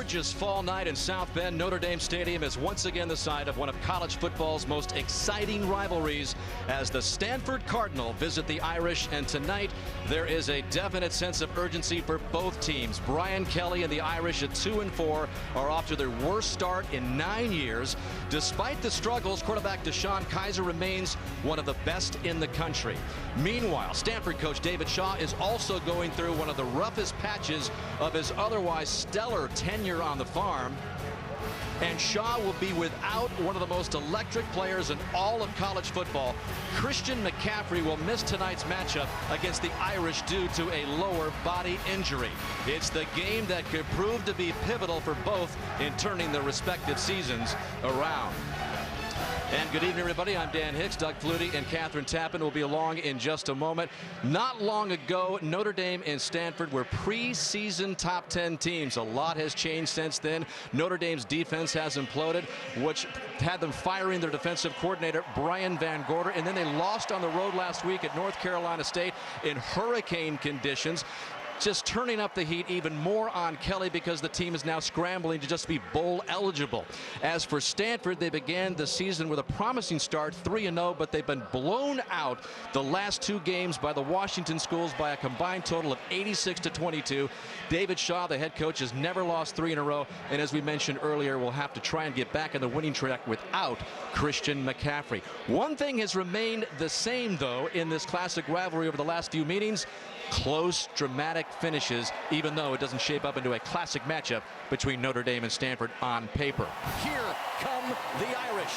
gorgeous fall night in South Bend, Notre Dame Stadium is once again the site of one of college football's most exciting rivalries as the Stanford Cardinal visit the Irish. And tonight, there is a definite sense of urgency for both teams. Brian Kelly and the Irish at 2-4 are off to their worst start in 9 years. Despite the struggles, quarterback DeShon Kiser remains one of the best in the country. Meanwhile, Stanford coach David Shaw is also going through one of the roughest patches of his otherwise stellar tenure on the farm. And Shaw will be without one of the most electric players in all of college football. Christian McCaffrey will miss tonight's matchup against the Irish due to a lower body injury. It's the game that could prove to be pivotal for both in turning their respective seasons around. And good evening, everybody. I'm Dan Hicks. Doug Flutie and Catherine Tappan will be along in just a moment. Not long ago, Notre Dame and Stanford were preseason top 10 teams. A lot has changed since then. Notre Dame's defense has imploded, which had them firing their defensive coordinator, Brian Van Gorder. And then they lost on the road last week at North Carolina State in hurricane conditions. Just turning up the heat even more on Kelly because the team is now scrambling to just be bowl eligible. As for Stanford, they began the season with a promising start, 3-0, but they've been blown out the last 2 games by the Washington schools by a combined total of 86-22. David Shaw, the head coach, has never lost 3 in a row, and as we mentioned earlier, will have to try and get back on the winning track without Christian McCaffrey. One thing has remained the same, though, in this classic rivalry over the last few meetings: close, dramatic finishes, even though it doesn't shape up into a classic matchup between Notre Dame and Stanford on paper. Here come the Irish.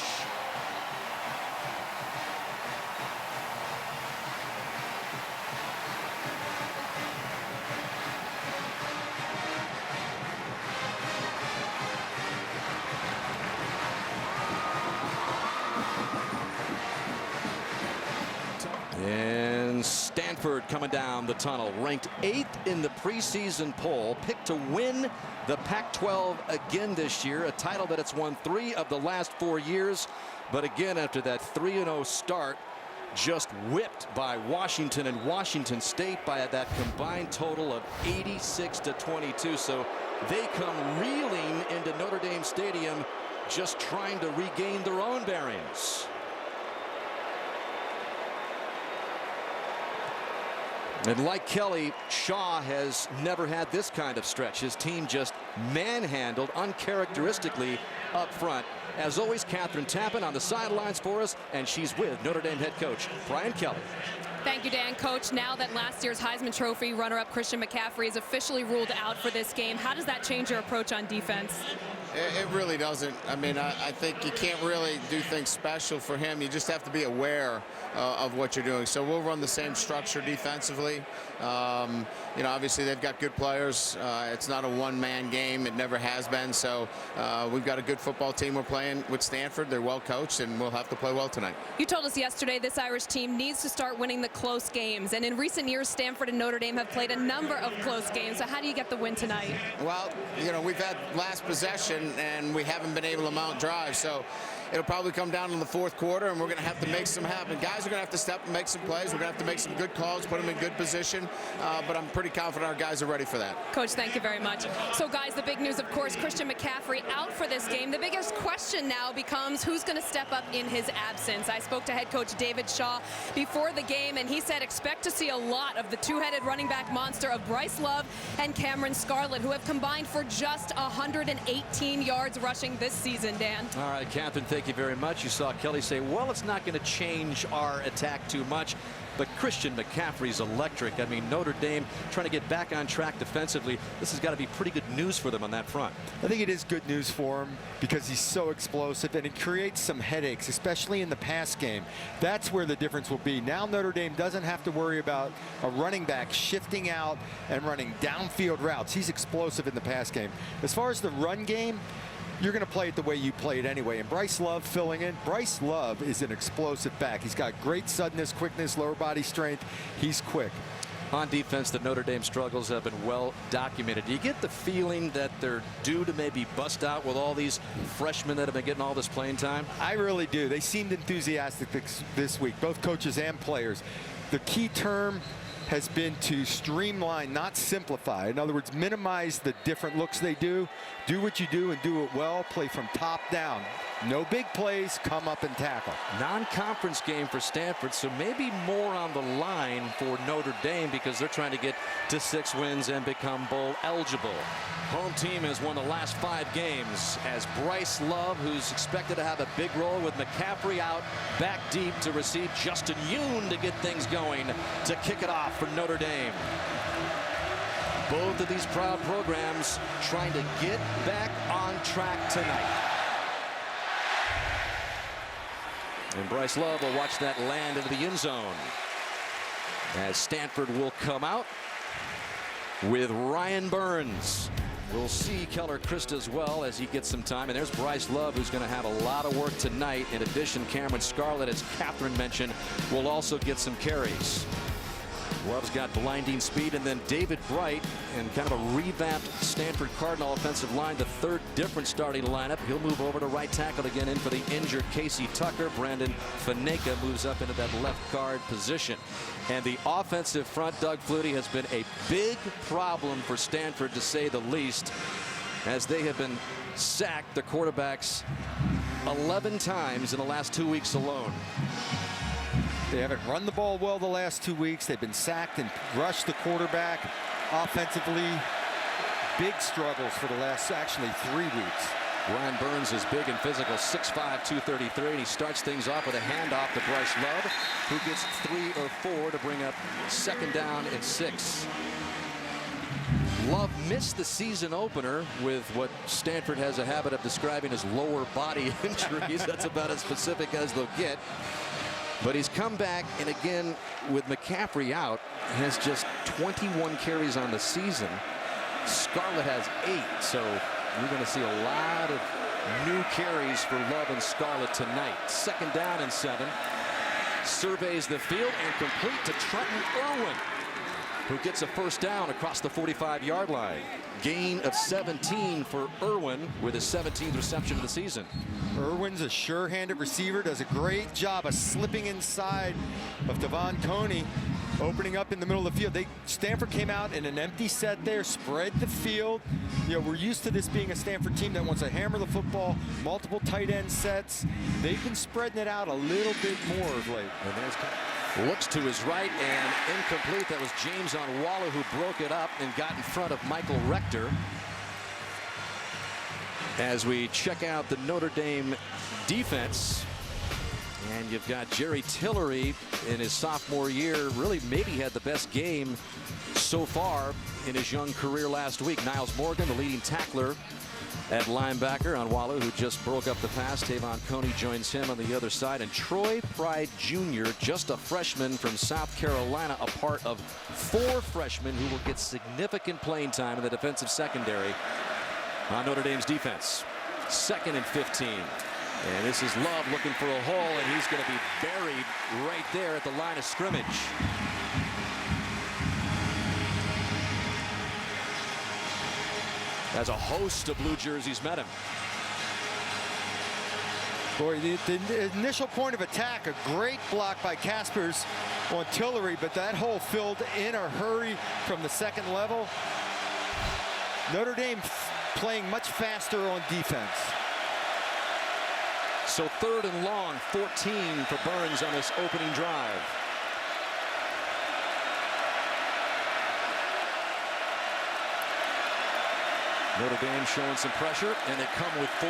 And Stanford coming down the tunnel, ranked 8th in the preseason poll, picked to win the Pac-12 again this year, a title that it's won 3 of the last 4 years. But again, after that 3-0 start, just whipped by Washington and Washington State by that combined total of 86-22. So they come reeling into Notre Dame Stadium, just trying to regain their own bearings. And like Kelly, Shaw has never had this kind of stretch. His team just manhandled uncharacteristically up front. As always, Catherine Tappan on the sidelines for us, and she's with Notre Dame head coach Brian Kelly. Thank you, Dan. Coach, now that last year's Heisman Trophy runner-up Christian McCaffrey is officially ruled out for this game, how does that change your approach on defense? It really doesn't. I mean, I think you can't really do things special for him. You just have to be aware of what you're doing. So we'll run the same structure defensively. You know, obviously they've got good players. It's not a one-man game. It never has been. So we've got a good football team we're playing with Stanford. They're well coached, and we'll have to play well tonight. You told us yesterday this Irish team needs to start winning the close games. And in recent years, Stanford and Notre Dame have played a number of close games. So how do you get the win tonight? Well, you know, we've had last possession, and we haven't been able to mount drive. So it'll probably come down in the 4th quarter, and we're going to have to make some happen. Guys are going to have to step and make some plays. We're going to have to make some good calls, put them in good position. But I'm pretty confident our guys are ready for that. Coach, thank you very much. So, guys, the big news, of course, Christian McCaffrey out for this game. The biggest question now becomes who's going to step up in his absence. I spoke to head coach David Shaw before the game, and he said expect to see a lot of the 2-headed running back monster of Bryce Love and Cameron Scarlett, who have combined for just 118 yards rushing this season, Dan. All right, Catherine, thank you very much. You saw Kelly say, well, it's not going to change our attack too much. But Christian McCaffrey's electric. I mean, Notre Dame trying to get back on track defensively. This has got to be pretty good news for them on that front. I think it is good news for him because he's so explosive, and it creates some headaches, especially in the pass game. That's where the difference will be. Now Notre Dame doesn't have to worry about a running back shifting out and running downfield routes. He's explosive in the pass game. As far as the run game, you're going to play it the way you play it anyway. And Bryce Love filling in. Bryce Love is an explosive back. He's got great suddenness, quickness, lower body strength. He's quick. On defense, the Notre Dame struggles have been well documented. Do you get the feeling that they're due to maybe bust out with all these freshmen that have been getting all this playing time? I really do. They seemed enthusiastic this week, both coaches and players. The key term has been to streamline, not simplify. In other words, minimize the different looks they do. Do what you do and do it well. Play from top down. No big plays, come up and tackle. Non-conference game for Stanford, so maybe more on the line for Notre Dame because they're trying to get to 6 wins and become bowl eligible. Home team has won the last 5 games as Bryce Love, who's expected to have a big role with McCaffrey out, back deep to receive Justin Yoon to get things going to kick it off for Notre Dame. Both of these proud programs trying to get back on track tonight. And Bryce Love will watch that land into the end zone as Stanford will come out with Ryan Burns. We'll see Keller Christ as well as he gets some time. And there's Bryce Love, who's going to have a lot of work tonight. In addition, Cameron Scarlett, as Catherine mentioned, will also get some carries. Love's got blinding speed, and then David Bright and kind of a revamped Stanford Cardinal offensive line, the 3rd different starting lineup. He'll move over to right tackle again in for the injured Casey Tucker. Brandon Faneka moves up into that left guard position. And the offensive front, Doug Flutie, has been a big problem for Stanford, to say the least, as they have been sacked, the quarterbacks, 11 times in the last 2 weeks alone. They haven't run the ball well the last 2 weeks. They've been sacked and rushed the quarterback. Offensively, big struggles for the last actually 3 weeks. Ryan Burns is big and physical, 6'5", 233, and he starts things off with a handoff to Bryce Love, who gets 3 or 4 to bring up 2nd down and 6. Love missed the season opener with what Stanford has a habit of describing as lower body injuries. That's about as specific as they'll get. But he's come back, and again, with McCaffrey out, has just 21 carries on the season. Scarlett has 8, so we're going to see a lot of new carries for Love and Scarlett tonight. 2nd down and 7. Surveys the field and complete to Trenton Irwin, who gets a 1st down across the 45-yard line. Gain of 17 for Irwin with his 17th reception of the season. Irwin's a sure-handed receiver, does a great job of slipping inside of DeShon Kiser, opening up in the middle of the field. Stanford came out in an empty set there, spread the field. You know, we're used to this being a Stanford team that wants to hammer the football, multiple tight end sets. They've been spreading it out a little bit more of late. And there's looks to his right and incomplete. That was James Onwalla who broke it up and got in front of Michael Rector. As we check out the Notre Dame defense, and you've got Jerry Tillery in his sophomore year, really maybe had the best game so far in his young career last week. Niles Morgan, the leading tackler at linebacker. Onwalla, who just broke up the pass. Tavon Coney joins him on the other side. And Troy Pride Jr., just a freshman from South Carolina, a part of 4 freshmen who will get significant playing time in the defensive secondary on Notre Dame's defense. 2nd and 15. And this is Love looking for a hole, and he's going to be buried right there at the line of scrimmage. As a host of blue jerseys met him. Boy, the initial point of attack, a great block by Caspers on Tillery, but that hole filled in a hurry from the 2nd level. Notre Dame playing much faster on defense. So 3rd and long, 14 for Burns on this opening drive. Notre Dame showing some pressure, and they come with 4.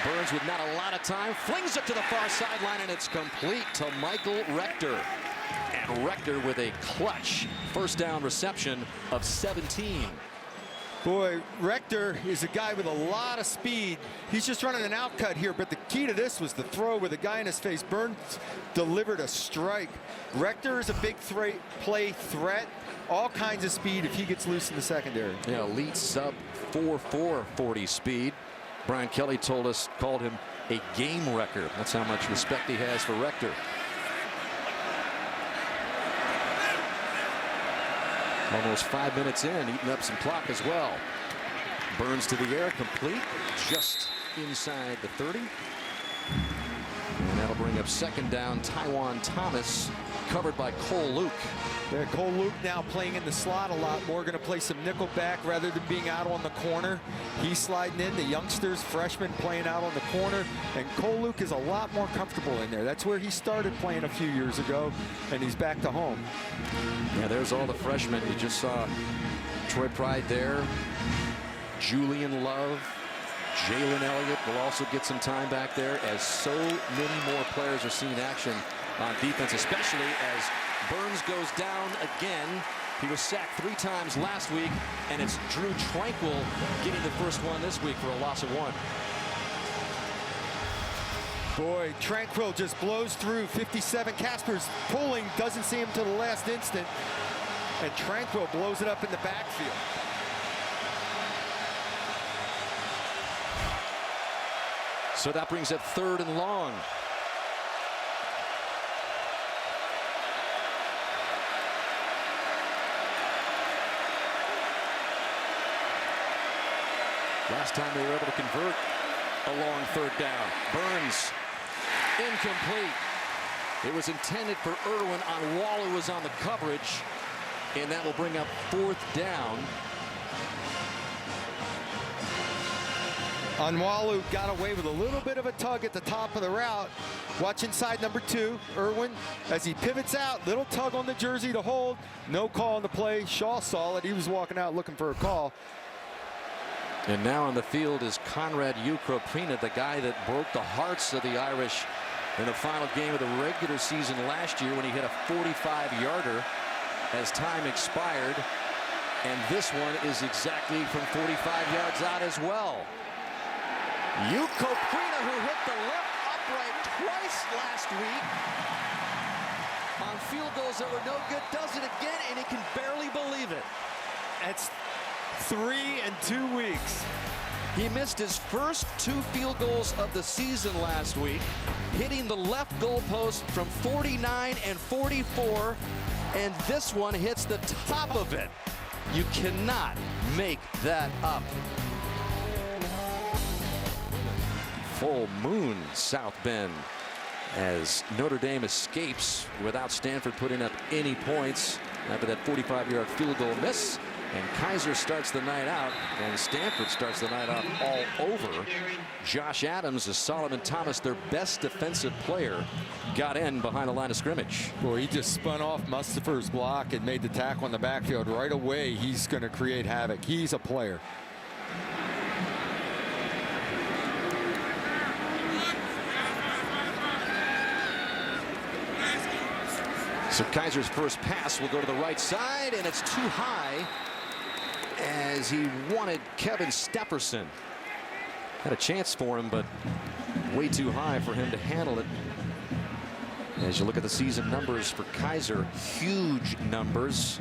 Burns with not a lot of time, flings it to the far sideline, and it's complete to Michael Rector. And Rector with a clutch 1st down reception of 17. Boy, Rector is a guy with a lot of speed. He's just running an outcut here, but the key to this was the throw with a guy in his face. Burns delivered a strike. Rector is a big play threat, all kinds of speed if he gets loose in the secondary. Yeah, elite sub 4.4 40 speed. Brian Kelly called him a game wrecker. That's how much respect he has for Rector. Almost 5 minutes in, eating up some clock as well. Burns to the air, complete, just inside the 30. And that'll bring up 2nd down. Tywan Thomas covered by Cole Luke. Yeah, Cole Luke now playing in the slot a lot more, going to play some nickel back rather than being out on the corner. He's sliding in, the youngsters, freshmen playing out on the corner, and Cole Luke is a lot more comfortable in there. That's where he started playing a few years ago, and he's back to home. Yeah, there's all the freshmen. You just saw Troy Pride there, Julian Love, Jalen Elliott will also get some time back there, as so many more players are seeing action on defense, especially as Burns goes down again. He was sacked 3 times last week, and it's Drew Tranquil getting the first one this week for a loss of 1. Boy, Tranquil just blows through 57. Casper's pulling, doesn't see him till the last instant, and Tranquil blows it up in the backfield. So that brings it 3rd and long. Last time they were able to convert a long 3rd down. Burns, incomplete. It was intended for Irwin. Onwalu was on the coverage, and that will bring up 4th down. Onwalu got away with a little bit of a tug at the top of the route. Watch inside number 2, Irwin, as he pivots out. Little tug on the jersey to hold. No call on the play. Shaw saw it. He was walking out looking for a call. And now on the field is Conrad Ukropina, the guy that broke the hearts of the Irish in the final game of the regular season last year when he hit a 45-yarder as time expired. And this one is exactly from 45 yards out as well. Ukropina, who hit the left upright twice last week on field goals that were no good, does it again, and he can barely believe it. That's 3 in 2 weeks. He missed his first 2 field goals of the season last week, hitting the left goalpost from 49 and 44, and this one hits the top of it. You cannot make that up. Full moon, South Bend, as Notre Dame escapes without Stanford putting up any points after that 45-yard field goal miss. And Kiser starts the night out, and Stanford starts the night out all over. Josh Adams, as Solomon Thomas, their best defensive player, got in behind the line of scrimmage. Boy, he just spun off Mustafer's block and made the tackle on the backfield. Right away, he's going to create havoc. He's a player. So Kiser's first pass will go to the right side, and it's too high, as he wanted Kevin Stepperson. Had a chance for him, but way too high for him to handle it. As you look at the season numbers for Kiser, huge numbers.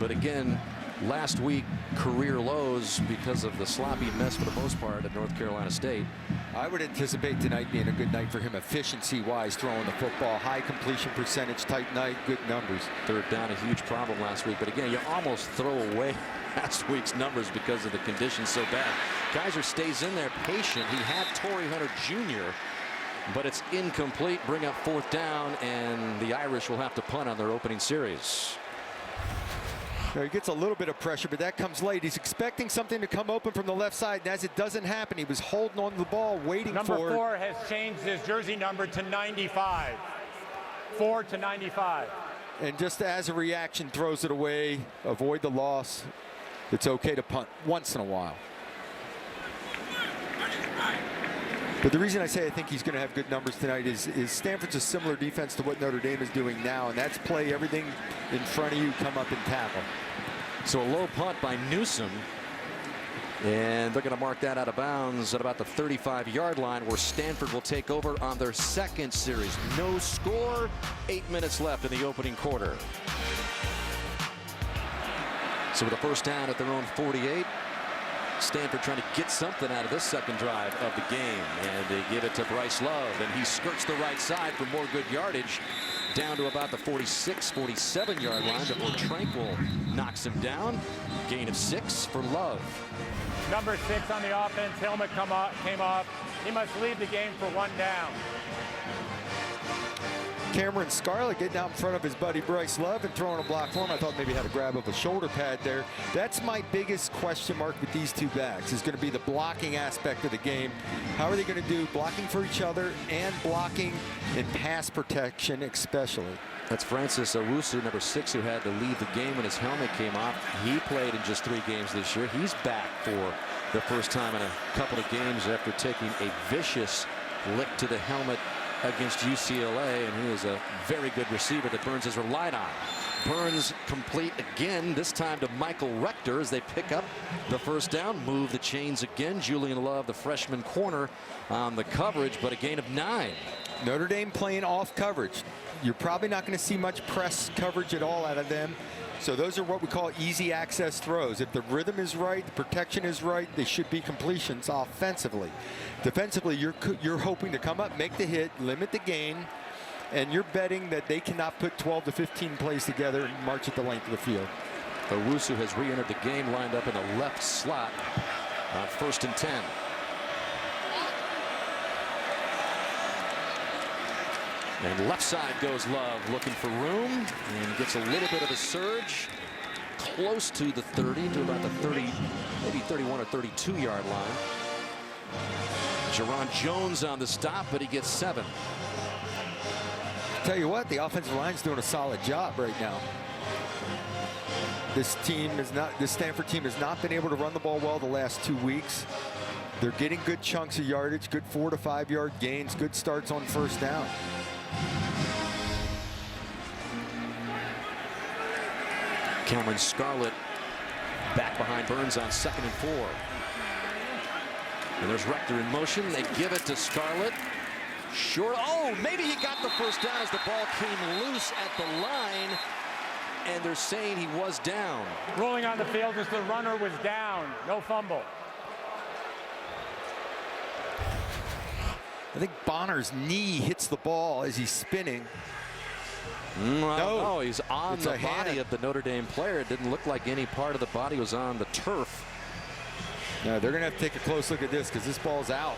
But again, last week, career lows because of the sloppy mess for the most part at North Carolina State. I would anticipate tonight being a good night for him efficiency-wise, throwing the football. High completion percentage, tight night, good numbers. 3rd down, a huge problem last week. But again, you almost throw away last week's numbers because of the conditions so bad. Kiser stays in there patient. He had Torrey Hunter Jr., but it's incomplete. Bring up 4th down, and the Irish will have to punt on their opening series. He gets a little bit of pressure, but that comes late. He's expecting something to come open from the left side, and as it doesn't happen, he was holding on to the ball, waiting for it. Number 4 has changed his jersey number to 95. 4 to 95. And just as a reaction, throws it away, avoid the loss. It's okay to punt once in a while. But the reason I say I think he's going to have good numbers tonight is Stanford's a similar defense to what Notre Dame is doing now, and that's play everything in front of you, come up and tackle. So a low punt by Newsom, and they're going to mark that out of bounds at about the 35-yard line, where Stanford will take over on their 2nd series. No score, 8 minutes left in the opening quarter. So with a first down at their own 48, Stanford trying to get something out of this 2nd drive of the game, and they give it to Bryce Love, and he skirts the right side for more good yardage down to about the 46, 47-yard line before Tranquil knocks him down. Gain of 6 for Love. Number 6 on the offense, helmet came off. He must leave the game for 1 down. Cameron Scarlett getting out in front of his buddy Bryce Love and throwing a block for him. I thought maybe he had a grab of a shoulder pad there. That's my biggest question mark with these two backs, is going to be the blocking aspect of the game. How are they going to do blocking for each other and blocking in pass protection especially? That's Francis Owusu, number 6, who had to leave the game when his helmet came off. He played in just 3 games this year. He's back for the first time in a couple of games after taking a vicious lick to the helmet against UCLA, and he is a very good receiver that Burns has relied on. Burns complete again, this time to Michael Rector as they pick up the first down, move the chains again. Julian Love, the freshman corner, on the coverage, but a gain of 9. Notre Dame playing off coverage. You're probably not going to see much press coverage at all out of them. So those are what we call easy access throws. If the rhythm is right, the protection is right, they should be completions offensively. Defensively, you're hoping to come up, make the hit, limit the gain, and you're betting that they cannot put 12 to 15 plays together and march at the length of the field. Owusu has re-entered the game, lined up in the left slot on 1st and 10. And left side goes Love, looking for room, and gets a little bit of a surge close to the 30, to about the 30, maybe 31 or 32 yard line. Jerron Jones on the stop, but he gets 7. Tell you what, the offensive line's doing a solid job right now. This Stanford team has not been able to run the ball well the last 2 weeks. They're getting good chunks of yardage, good 4 to 5 yard gains, good starts on first down. Cameron Scarlett back behind Burns on 2nd and 4. And there's Rector in motion. They give it to Scarlett. Short. Oh, maybe he got the first down as the ball came loose at the line. And they're saying he was down. Ruling on the field as the runner was down. No fumble. I think Bonner's knee hits the ball as he's spinning. No, he's on the body hand of the Notre Dame player. It didn't look like any part of the body was on the turf. No, they're going to have to take a close look at this because this ball's out.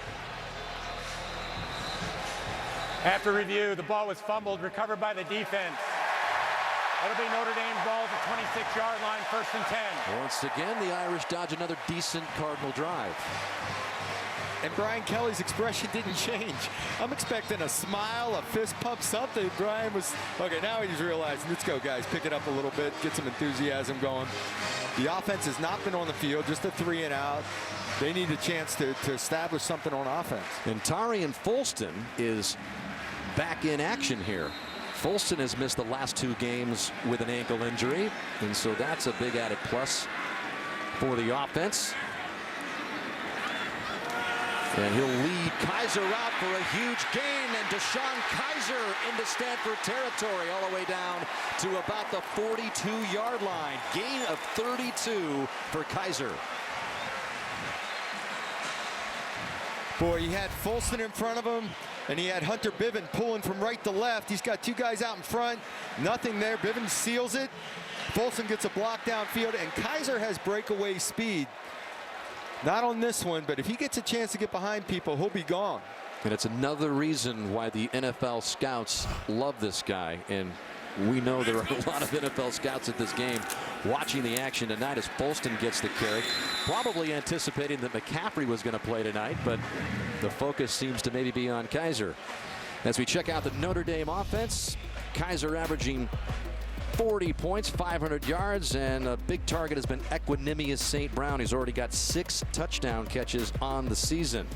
After review, the ball was fumbled, recovered by the defense. That'll be Notre Dame's ball at the 26-yard line, 1st and 10. Once again, the Irish dodge another decent Cardinal drive. And Brian Kelly's expression didn't change. I'm expecting a smile, a fist pump, something. Brian was, okay, now he's realizing, let's go, guys, pick it up a little bit, get some enthusiasm going. The offense has not been on the field, just a 3 and out. They need a chance to establish something on offense. And Tarian Folston is back in action here. Folston has missed the last 2 games with an ankle injury, and so that's a big added plus for the offense. And he'll lead Kiser out for a huge gain, and DeShon Kiser into Stanford territory all the way down to about the 42-yard line. Gain of 32 for Kiser. Boy, he had Folston in front of him, and he had Hunter Bivens pulling from right to left. He's got 2 guys out in front, nothing there. Bivens seals it. Folston gets a block downfield, and Kiser has breakaway speed. Not on this one, but if he gets a chance to get behind people, he'll be gone. And it's another reason why the NFL scouts love this guy. And we know there are a lot of NFL scouts at this game watching the action tonight as Folston gets the carry. Probably anticipating that McCaffrey was going to play tonight, but the focus seems to maybe be on Kiser. As we check out the Notre Dame offense, Kiser averaging 40 points, 500 yards, and a big target has been Equanimous St. Brown. He's already got 6 touchdown catches on the season.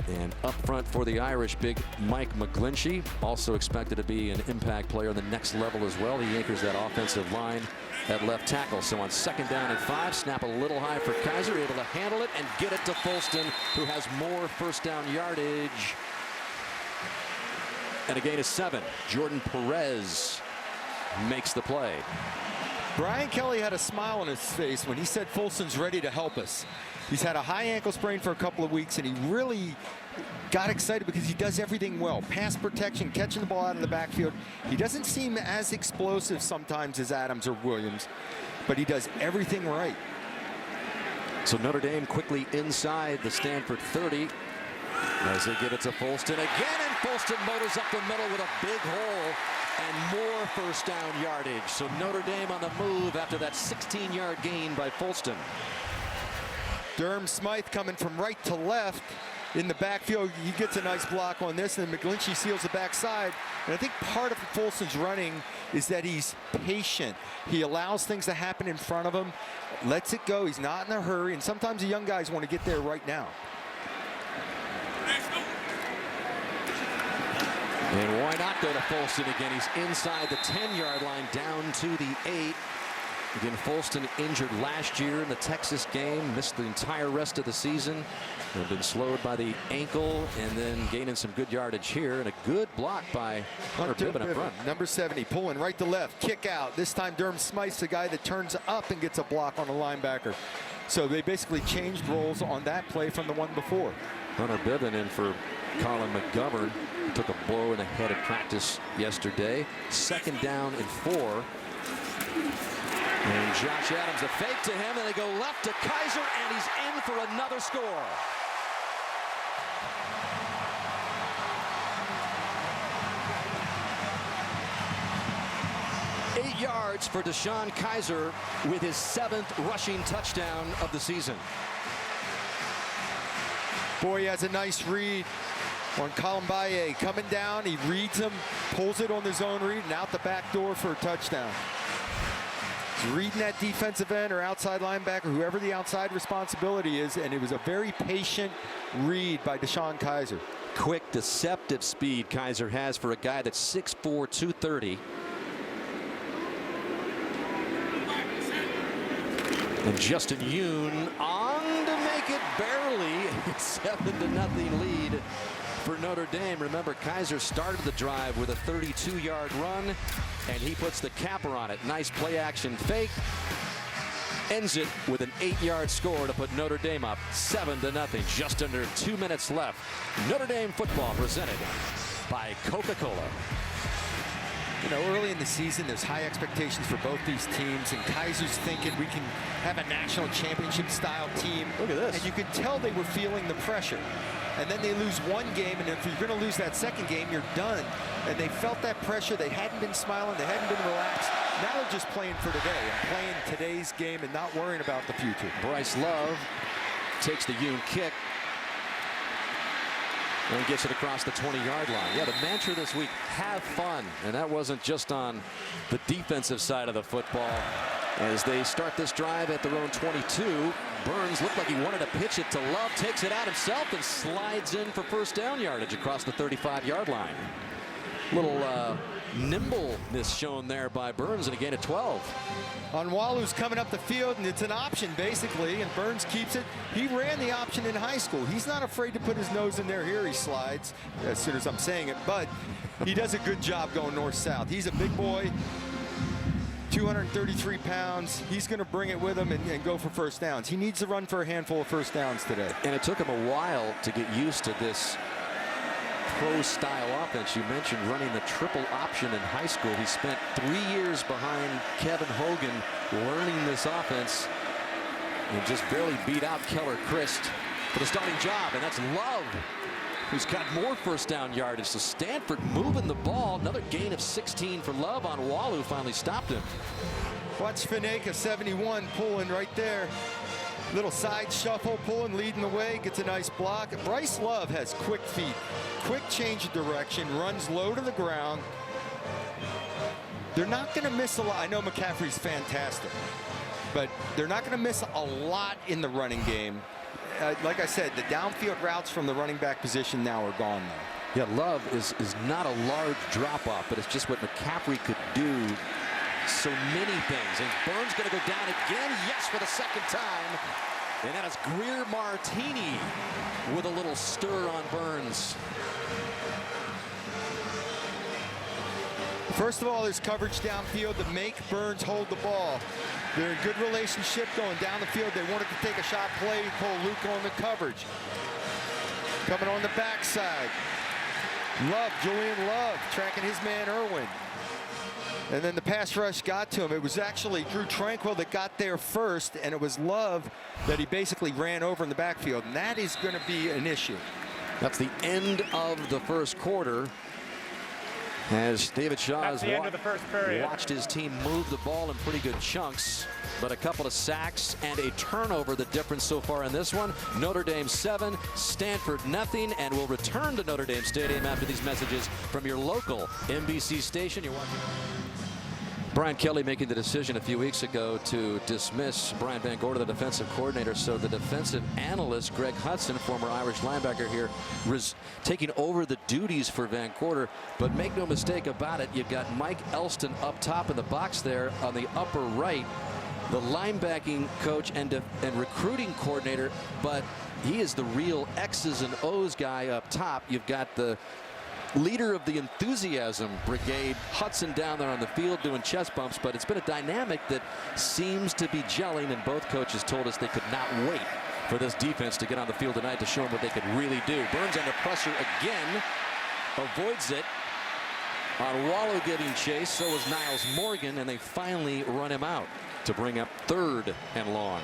And up front for the Irish, big Mike McGlinchey, also expected to be an impact player on the next level as well. He anchors that offensive line at left tackle. So on 2nd down and 5, snap a little high for Kiser, able to handle it and get it to Folston, who has more first down yardage. And a gain of 7. Jordan Perez makes the play. Brian Kelly had a smile on his face when he said Folston's ready to help us. He's had a high ankle sprain for a couple of weeks, and he really got excited because he does everything well. Pass protection, catching the ball out of the backfield. He doesn't seem as explosive sometimes as Adams or Williams, but he does everything right. So Notre Dame quickly inside the Stanford 30 as they give it to Folston again, and Folston motors up the middle with a big hole and more first down yardage. So Notre Dame on the move after that 16-yard gain by Folston. Durham Smythe coming from right to left in the backfield. He gets a nice block on this, and then McGlinchey seals the backside. And I think part of Folston's running is that he's patient. He allows things to happen in front of him, lets it go. He's not in a hurry, and sometimes the young guys want to get there right now. And why not go to Folston again? He's inside the 10-yard line, down to the 8. Again, Folston injured last year in the Texas game, missed the entire rest of the season. Had been slowed by the ankle, and then gaining some good yardage here, and a good block by Hunter Piven up front. Number 70, pulling right to left, kick out. This time Durham Smythe's the guy that turns up and gets a block on a linebacker. So they basically changed roles on that play from the one before. Hunter Piven in for Colin McGovern. Took a blow in the head at practice yesterday. 2nd down and 4. And Josh Adams, a fake to him, and they go left to Kiser, and he's in for another score. Eight yards for DeShon Kiser with his 7th rushing touchdown of the season. Boy, he has a nice read on Colombaye. Coming down, he reads him, pulls it on the zone read, and out the back door for a touchdown. He's reading that defensive end or outside linebacker, whoever the outside responsibility is, and it was a very patient read by DeShon Kiser. Quick, deceptive speed Kiser has for a guy that's 6'4", 230. And Justin Yoon on to make it barely. 7-0 lead for Notre Dame. Remember, Kiser started the drive with a 32-yard run, and he puts the capper on it. Nice play action fake. Ends it with an 8-yard score to put Notre Dame up 7-0. Just under 2 minutes left. Notre Dame football presented by Coca-Cola. You know, early in the season, there's high expectations for both these teams, and Kaiser's thinking we can have a national championship-style team. Look at this. And you could tell they were feeling the pressure. And then they lose one game, and if you're going to lose that second game, you're done. And they felt that pressure. They hadn't been smiling. They hadn't been relaxed. Now they're just playing for today and playing today's game and not worrying about the future. Bryce Love takes the Yoon kick and gets it across the 20-yard line. Yeah, the mantra this week, have fun. And that wasn't just on the defensive side of the football. As they start this drive at their own 22, Burns looked like he wanted to pitch it to Love, takes it out himself and slides in for first down yardage across the 35-yard line. Little nimbleness shown there by Burns, and a gain of 12. Onwalu's coming up the field, and it's an option basically, and Burns keeps it. He ran the option in high school. He's not afraid to put his nose in there. Here he slides as soon as I'm saying it, but he does a good job going north-south. He's a big boy, 233 pounds. He's going to bring it with him and go for first downs. He needs to run for a handful of first downs today. And it took him a while to get used to this pro-style offense. You mentioned running the triple option in high school. He spent 3 years behind Kevin Hogan learning this offense and just barely beat out Keller Christ for the starting job. And that's Love, who's got more first down yardage. So Stanford moving the ball. Another gain of 16 for Love. Onwalu finally stopped him. Watch Fineka, 71, pulling right there. Little side shuffle, pulling, leading the way, gets a nice block. Bryce Love has quick feet, quick change of direction, runs low to the ground. They're not going to miss a lot. I know McCaffrey's fantastic, but they're not going to miss a lot in the running game. Like I said, the downfield routes from the running back position now are gone now. Yeah, Love is not a large drop-off, but it's just what McCaffrey could do. So many things. And Burns going to go down again. Yes, for the second time. And that is Greer Martini with a little stir on Burns. First of all, there's coverage downfield to make Burns hold the ball. They're in good relationship going down the field. They wanted to take a shot play, pull Luke on the coverage. Coming on the backside. Love, Julian Love, tracking his man Irwin. And then the pass rush got to him. It was actually Drew Tranquil that got there first, and it was Love that he basically ran over in the backfield. And that is going to be an issue. That's the end of the first quarter, as David Shaw has watched his team move the ball in pretty good chunks, but a couple of sacks and a turnover the difference so far in this one. Notre Dame 7, Stanford nothing, and we'll return to Notre Dame Stadium after these messages from your local NBC station. You're watching Brian Kelly making the decision a few weeks ago to dismiss Brian Van Gorder, the defensive coordinator. So the defensive analyst, Greg Hudson, former Irish linebacker here, was taking over the duties for Van Gorder. But make no mistake about it, you've got Mike Elston up top in the box there on the upper right, the linebacking coach and recruiting coordinator, but he is the real X's and O's guy up top. You've got the leader of the enthusiasm brigade, Hudson, down there on the field doing chest bumps, but it's been a dynamic that seems to be gelling, and both coaches told us they could not wait for this defense to get on the field tonight to show them what they could really do. Burns under pressure again, avoids it on Wallow getting chased. So was Niles Morgan, and they finally run him out to bring up 3rd and long.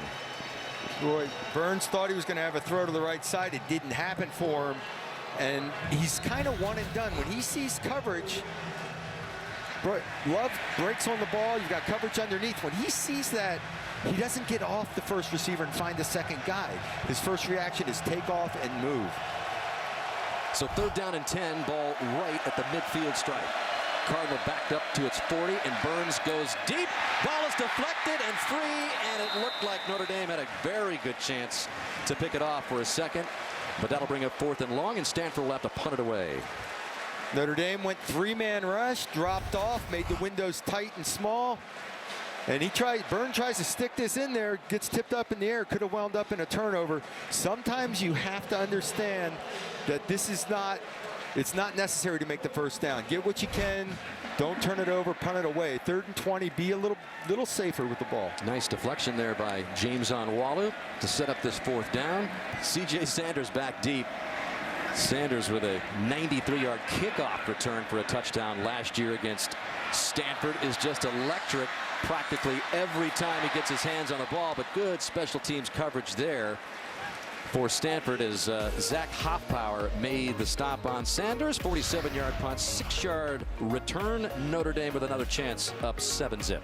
Boy, Burns thought he was going to have a throw to the right side. It didn't happen for him. And he's kind of one and done. When he sees coverage, Love breaks on the ball. You've got coverage underneath. When he sees that, he doesn't get off the first receiver and find the second guy. His first reaction is take off and move. So 3rd down and 10, ball right at the midfield stripe. Cardinal backed up to its 40, and Burns goes deep. Ball is deflected and free, and it looked like Notre Dame had a very good chance to pick it off for a second. But that'll bring up 4th and long, and Stanford will have to punt it away. Notre Dame went 3-man rush, dropped off, made the windows tight and small. And Burns tries to stick this in there, gets tipped up in the air, could have wound up in a turnover. Sometimes you have to understand that it's not necessary to make the first down. Get what you can, don't turn it over, punt it away. 3rd and 20, be a little safer with the ball. Nice deflection there by James Onwalu to set up this 4th down. C.J. Sanders back deep. Sanders with a 93-yard kickoff return for a touchdown last year against Stanford is just electric practically every time he gets his hands on the ball, but good special teams coverage there for Stanford as Zach Hoffpower made the stop on Sanders. 47-yard punt, 6-yard return. Notre Dame with another chance, up 7-zip.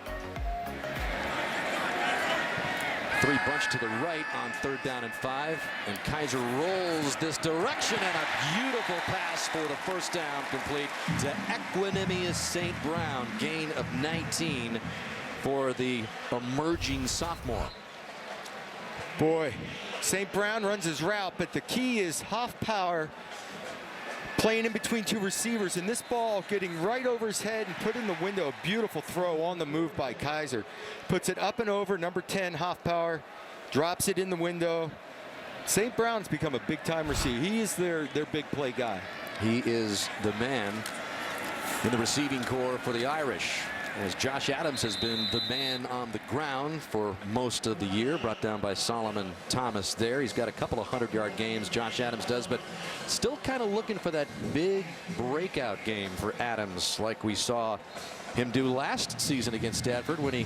3 bunch to the right on 3rd down and 5, and Kiser rolls this direction, and a beautiful pass for the first down, complete to Equanimous St. Brown. Gain of 19 for the emerging sophomore. Boy, St. Brown runs his route, but the key is Hoffpower playing in between 2 receivers, and this ball getting right over his head and put in the window. A beautiful throw on the move by Kiser. Puts it up and over. Number 10, Hoffpower, drops it in the window. St. Brown's become a big-time receiver. He is their big play guy. He is the man in the receiving corps for the Irish, as Josh Adams has been the man on the ground for most of the year, brought down by Solomon Thomas there. He's got a couple of 100-yard games, Josh Adams does, but still kind of looking for that big breakout game for Adams, like we saw him do last season against Stanford when he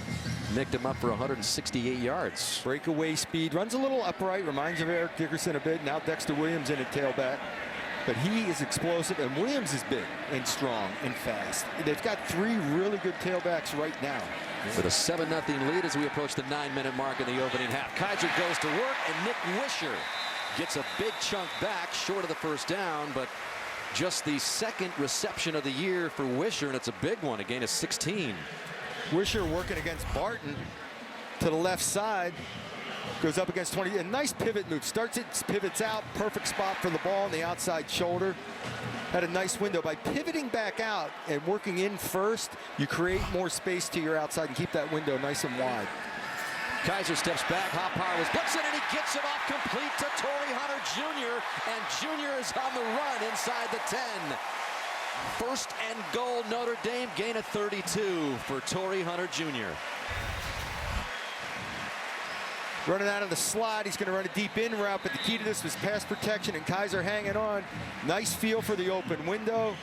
nicked him up for 168 yards. Breakaway speed, runs a little upright, reminds you of Eric Dickerson a bit. Now Dexter Williams in at tailback. But he is explosive, and Williams is big and strong and fast. They've got 3 really good tailbacks right now. With a 7-0 lead as we approach the 9-minute mark in the opening half. Kiser goes to work, and Nick Wisher gets a big chunk back short of the first down, but just the 2nd reception of the year for Wisher, and it's a big one, a gain of 16. Wisher working against Barton to the left side. Goes up against 20. A nice pivot move. Starts it, pivots out. Perfect spot for the ball on the outside shoulder. Had a nice window. By pivoting back out and working in first, you create more space to your outside and keep that window nice and wide. Kiser steps back. Hoffpower was blitzing, and he gets it off complete to Torrey Hunter Jr. And Jr. is on the run inside the 10. 1st and goal, Notre Dame. Gain of 32 for Torrey Hunter Jr. Running out of the slot, he's going to run a deep in route, but the key to this was pass protection, and Kiser hanging on. Nice feel for the open window.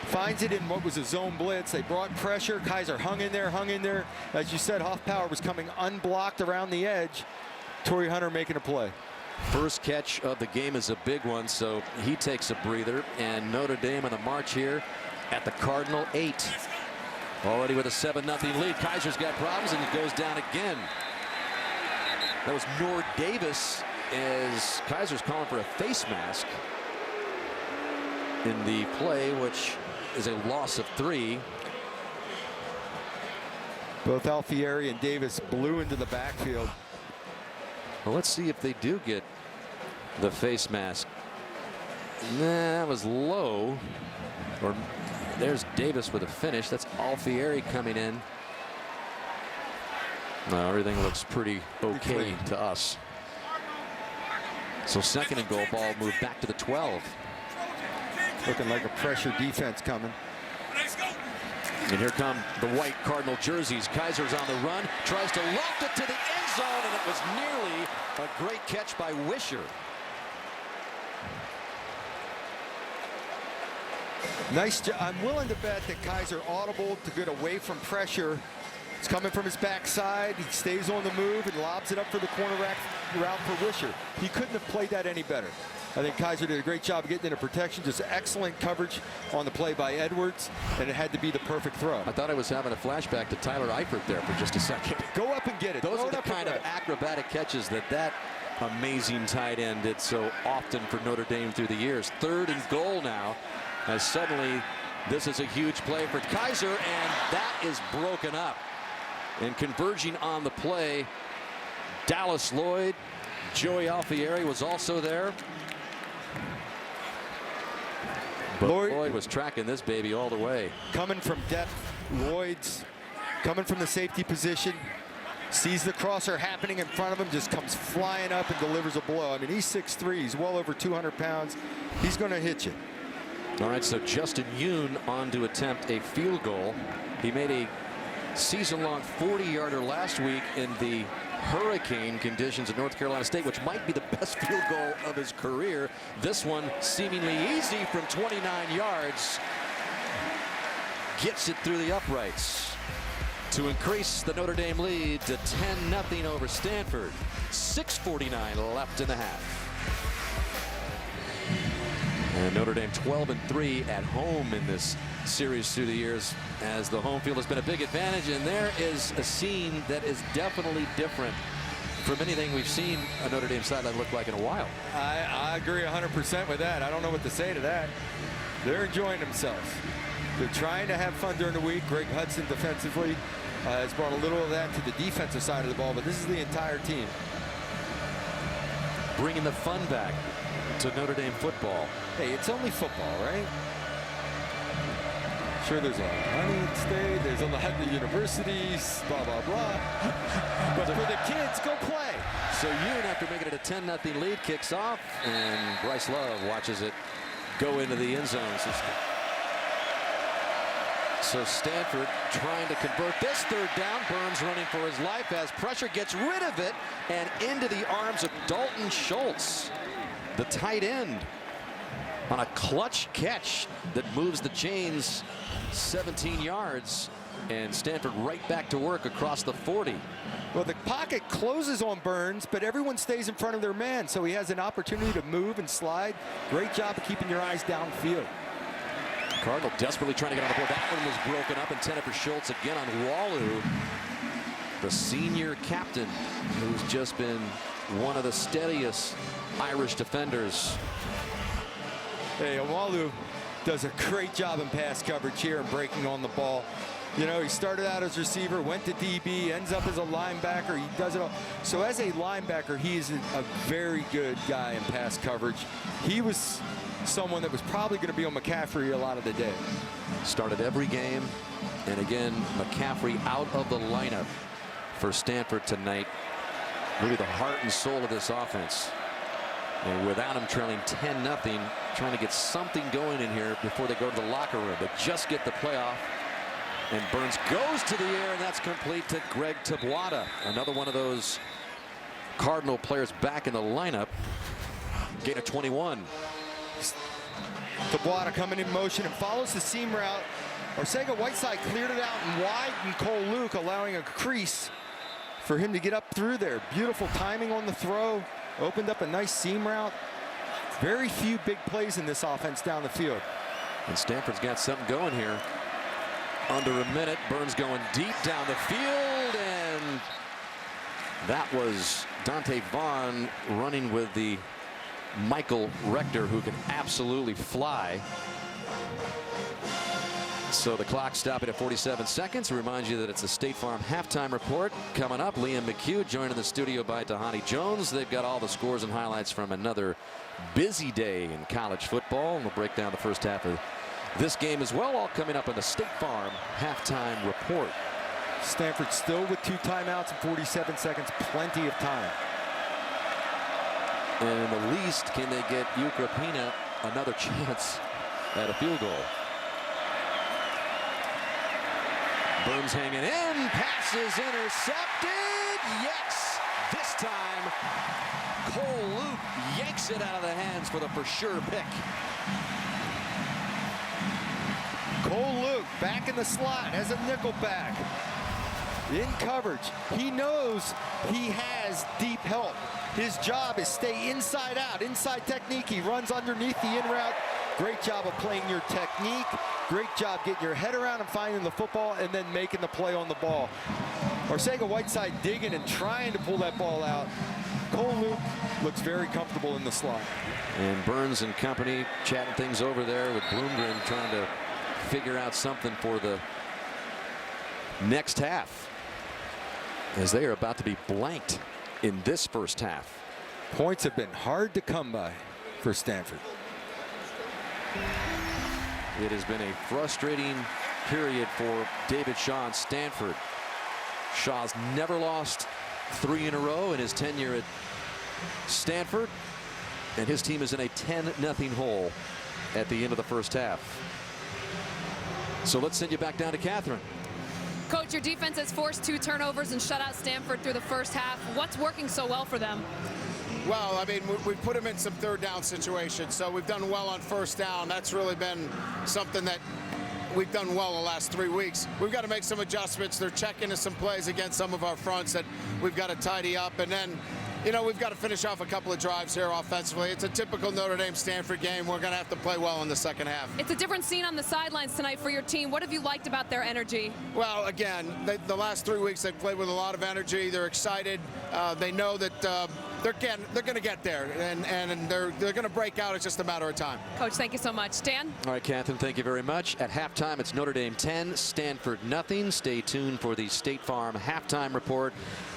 Finds it in what was a zone blitz. They brought pressure. Kiser hung in there. As you said, Hoffpower was coming unblocked around the edge. Torrey Hunter making a play. First catch of the game is a big one, so he takes a breather. And Notre Dame on the march here at the Cardinal 8. Already with a 7-0 lead. Kiser's got problems, and he goes down again. That was Nord Davis, as Kiser's calling for a face mask in the play, which is a loss of 3. Both Alfieri and Davis blew into the backfield. Well, let's see if they do get the face mask. Nah, that was low. Or there's Davis with a finish. That's Alfieri coming in. No, everything looks pretty okay to us. So 2nd and goal, ball moved back to the 12. Looking like a pressure defense coming. And here come the white Cardinal jerseys. Kiser's on the run, tries to loft it to the end zone, and it was nearly a great catch by Wisher. Nice job. I'm willing to bet that Kiser audible to get away from pressure. It's coming from his backside. He stays on the move and lobs it up for the cornerback route for Wisher. He couldn't have played that any better. I think Kiser did a great job of getting into protection. Just excellent coverage on the play by Edwards, and it had to be the perfect throw. I thought I was having a flashback to Tyler Eifert there for just a second. Go up and get it. Those are the kind of acrobatic catches that amazing tight end did so often for Notre Dame through the years. 3rd and goal now, as suddenly this is a huge play for Kiser, and that is broken up. And converging on the play, Dallas Lloyd, Joey Alfieri was also there. But Lloyd was tracking this baby all the way. Coming from depth, Lloyd's coming from the safety position, sees the crosser happening in front of him, just comes flying up and delivers a blow. I mean, he's 6'3", he's well over 200 pounds. He's going to hit you. All right, so Justin Yoon on to attempt a field goal. He made a season-long 40-yarder last week in the hurricane conditions at North Carolina State, which might be the best field goal of his career. This one seemingly easy from 29 yards. Gets it through the uprights to increase the Notre Dame lead to 10-0 over Stanford. 6:49 left in the half. And Notre Dame 12-3 at home in this series through the years, as the home field has been a big advantage. And there is a scene that is definitely different from anything we've seen a Notre Dame sideline look like in a while. I agree 100% with that. I don't know what to say to that. They're enjoying themselves. They're trying to have fun during the week. Greg Hudson defensively has brought a little of that to the defensive side of the ball, but this is the entire team. Bringing the fun back to Notre Dame football. Hey, it's only football, right? Sure, there's a money at stake, there's a lot of universities, blah, blah, blah. But for the kids, go play. So Yoon, after making it a 10-0 lead, kicks off, and Bryce Love watches it go into the end zone. So Stanford trying to convert this 3rd down. Burns running for his life as pressure gets rid of it and into the arms of Dalton Schultz, the tight end, on a clutch catch that moves the chains 17 yards, and Stanford right back to work across the 40. Well, the pocket closes on Burns, but everyone stays in front of their man, so he has an opportunity to move and slide. Great job of keeping your eyes downfield. Cardinal desperately trying to get on the board. That one was broken up, intended for Schultz again on Walu, the senior captain, who's just been one of the steadiest Irish defenders. Hey, Walu does a great job in pass coverage here and breaking on the ball. You know, he started out as receiver, went to DB, ends up as a linebacker. He does it all. So as a linebacker, he is a very good guy in pass coverage. He was someone that was probably going to be on McCaffrey a lot of the day. Started every game, and again, McCaffrey out of the lineup for Stanford tonight. Really the heart and soul of this offense. And without him trailing 10-0, trying to get something going in here before they go to the locker room. But just get the playoff. And Burns goes to the air, and that's complete to Greg Tabuada. Another one of those Cardinal players back in the lineup. Gain of 21. Tabuada coming in motion and follows the seam route. Arcega-Whiteside cleared it out and widened Cole Luke, allowing a crease for him to get up through there. Beautiful timing on the throw. Opened up a nice seam route. Very few big plays in this offense down the field. And Stanford's got something going here. Under a minute. Burns going deep down the field. And that was Dante Vaughn running with the Michael Rector, who can absolutely fly. So the clock stopping at 47 seconds. Remind you that it's a State Farm halftime report coming up. Liam McHugh joined in the studio by Tahani Jones. They've got all the scores and highlights from another busy day in college football. And we'll break down the first half of this game as well, all coming up in the State Farm halftime report. Stanford still with 2 timeouts and 47 seconds. Plenty of time. And the least, can they get Ukrapina another chance at a field goal? Burns hanging in, pass is intercepted. Yes, this time Cole Luke yanks it out of the hands for the for sure pick. Cole Luke back in the slot as a nickel back. In coverage. He knows he has deep help. His job is stay inside out, inside technique. He runs underneath the in route. Great job of playing your technique. Great job getting your head around and finding the football and then making the play on the ball. Arcega-Whiteside digging and trying to pull that ball out. Cole Luke looks very comfortable in the slot. And Burns and company chatting things over there with Bloomgren, trying to figure out something for the next half, as they are about to be blanked in this first half. Points have been hard to come by for Stanford. It has been a frustrating period for David Shaw and Stanford. Shaw's never lost 3 in a row in his tenure at Stanford, and his team is in a 10-0 hole at the end of the first half. So let's send you back down to Catherine. Coach, your defense has forced 2 turnovers and shut out Stanford through the first half. What's working so well for them? Well, I mean, we've put them in some 3rd down situations, so we've done well on 1st down. That's really been something that we've done well the last 3 weeks. We've got to make some adjustments. They're checking us some plays against some of our fronts that we've got to tidy up. And then, you know, we've got to finish off a couple of drives here offensively. It's a typical Notre Dame Stanford game. We're going to have to play well in the second half. It's a different scene on the sidelines tonight for your team. What have you liked about their energy? Well, again, the last 3 weeks they've played with a lot of energy. They're excited. They know that they're going to get there, and they're going to break out. It's just a matter of time. Coach, thank you so much. Dan? All right, Catherine, thank you very much. At halftime, it's Notre Dame 10, Stanford nothing. Stay tuned for the State Farm halftime report.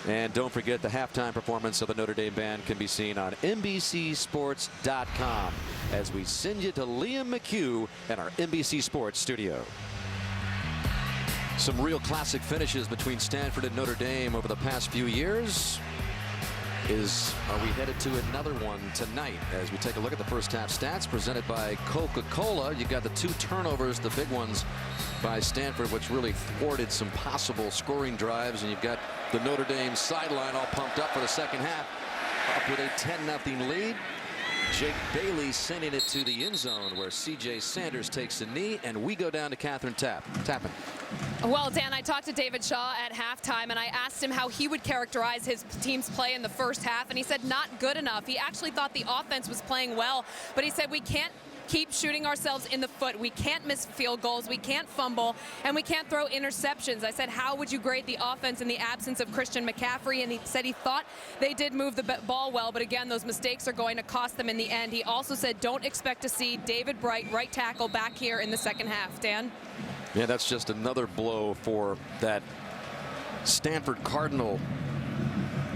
And don't forget, the halftime performance of the Notre Dame band can be seen on NBCSports.com as we send you to Liam McHugh and our NBC Sports studio. Some real classic finishes between Stanford and Notre Dame over the past few years. Are we headed to another one tonight as we take a look at the first half stats presented by Coca-Cola? You got the 2 turnovers, the big ones by Stanford, which really thwarted some possible scoring drives, and you've got the Notre Dame sideline all pumped up for the second half, up with a 10-0 lead. Jake Bailey sending it to the end zone where C.J. Sanders takes a knee, and we go down to Catherine Tappan. Well, Dan, I talked to David Shaw at halftime, and I asked him how he would characterize his team's play in the first half, and he said not good enough. He actually thought the offense was playing well, but he said we can't keep shooting ourselves in the foot. We can't miss field goals. We can't fumble, and we can't throw interceptions. I said, how would you grade the offense in the absence of Christian McCaffrey? And he said he thought they did move the ball well, but again, those mistakes are going to cost them in the end. He also said, don't expect to see David Bright, right tackle, back here in the second half. Dan? Yeah, that's just another blow for that Stanford Cardinal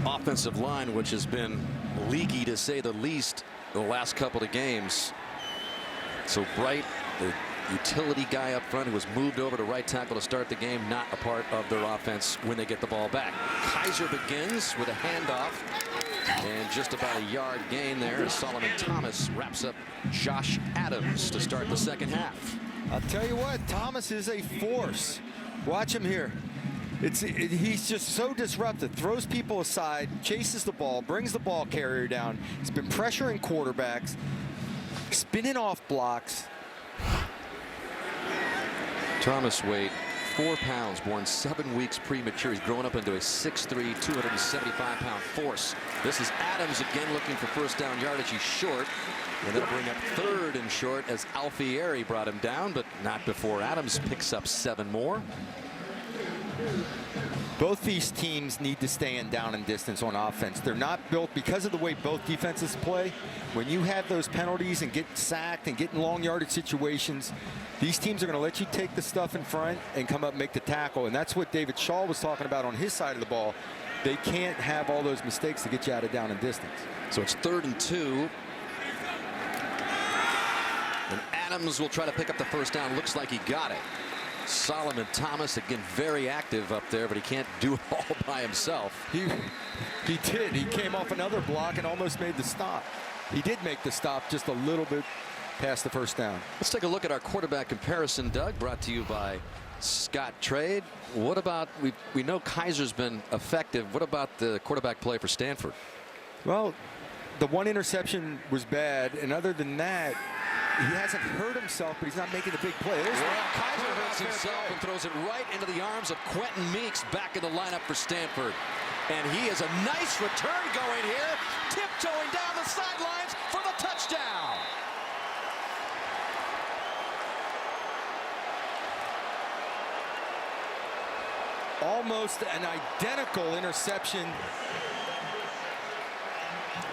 offensive line, which has been leaky to say the least the last couple of games. So Bright, the utility guy up front who was moved over to right tackle to start the game, not a part of their offense when they get the ball back. Kiser begins with a handoff, and just about a yard gain there as Solomon Thomas wraps up Josh Adams to start the second half. I'll tell you what, Thomas is a force. Watch him here. He's just so disruptive, throws people aside, chases the ball, brings the ball carrier down. He's been pressuring quarterbacks, spinning off blocks. Thomas weighed 84 pounds, born 7 weeks premature. He's growing up into a 6'3", 275-pound force. This is Adams again looking for first down yardage. He's short. And they'll bring up 3rd and short as Alfieri brought him down, but not before Adams picks up 7 more. Both these teams need to stay in down and distance on offense. They're not built because of the way both defenses play. When you have those penalties and get sacked and get in long yardage situations, these teams are going to let you take the stuff in front and come up and make the tackle. And that's what David Shaw was talking about on his side of the ball. They can't have all those mistakes to get you out of down and distance. So it's 3rd and 2. And Adams will try to pick up the first down. Looks like he got it. Solomon Thomas again very active up there, but he can't do it all by himself. He did. He came off another block and almost made the stop. He did make the stop just a little bit past the first down. Let's take a look at our quarterback comparison, Doug, brought to you by Scott Trade. What about, we know Kiser's been effective. What about the quarterback play for Stanford? Well, the one interception was bad, and other than that, he hasn't hurt himself, but he's not making the big play. Kiser hurts himself and throws it right into the arms of Quentin Meeks, back in the lineup for Stanford. And he has a nice return going here, tiptoeing down the sidelines for the touchdown. Almost an identical interception.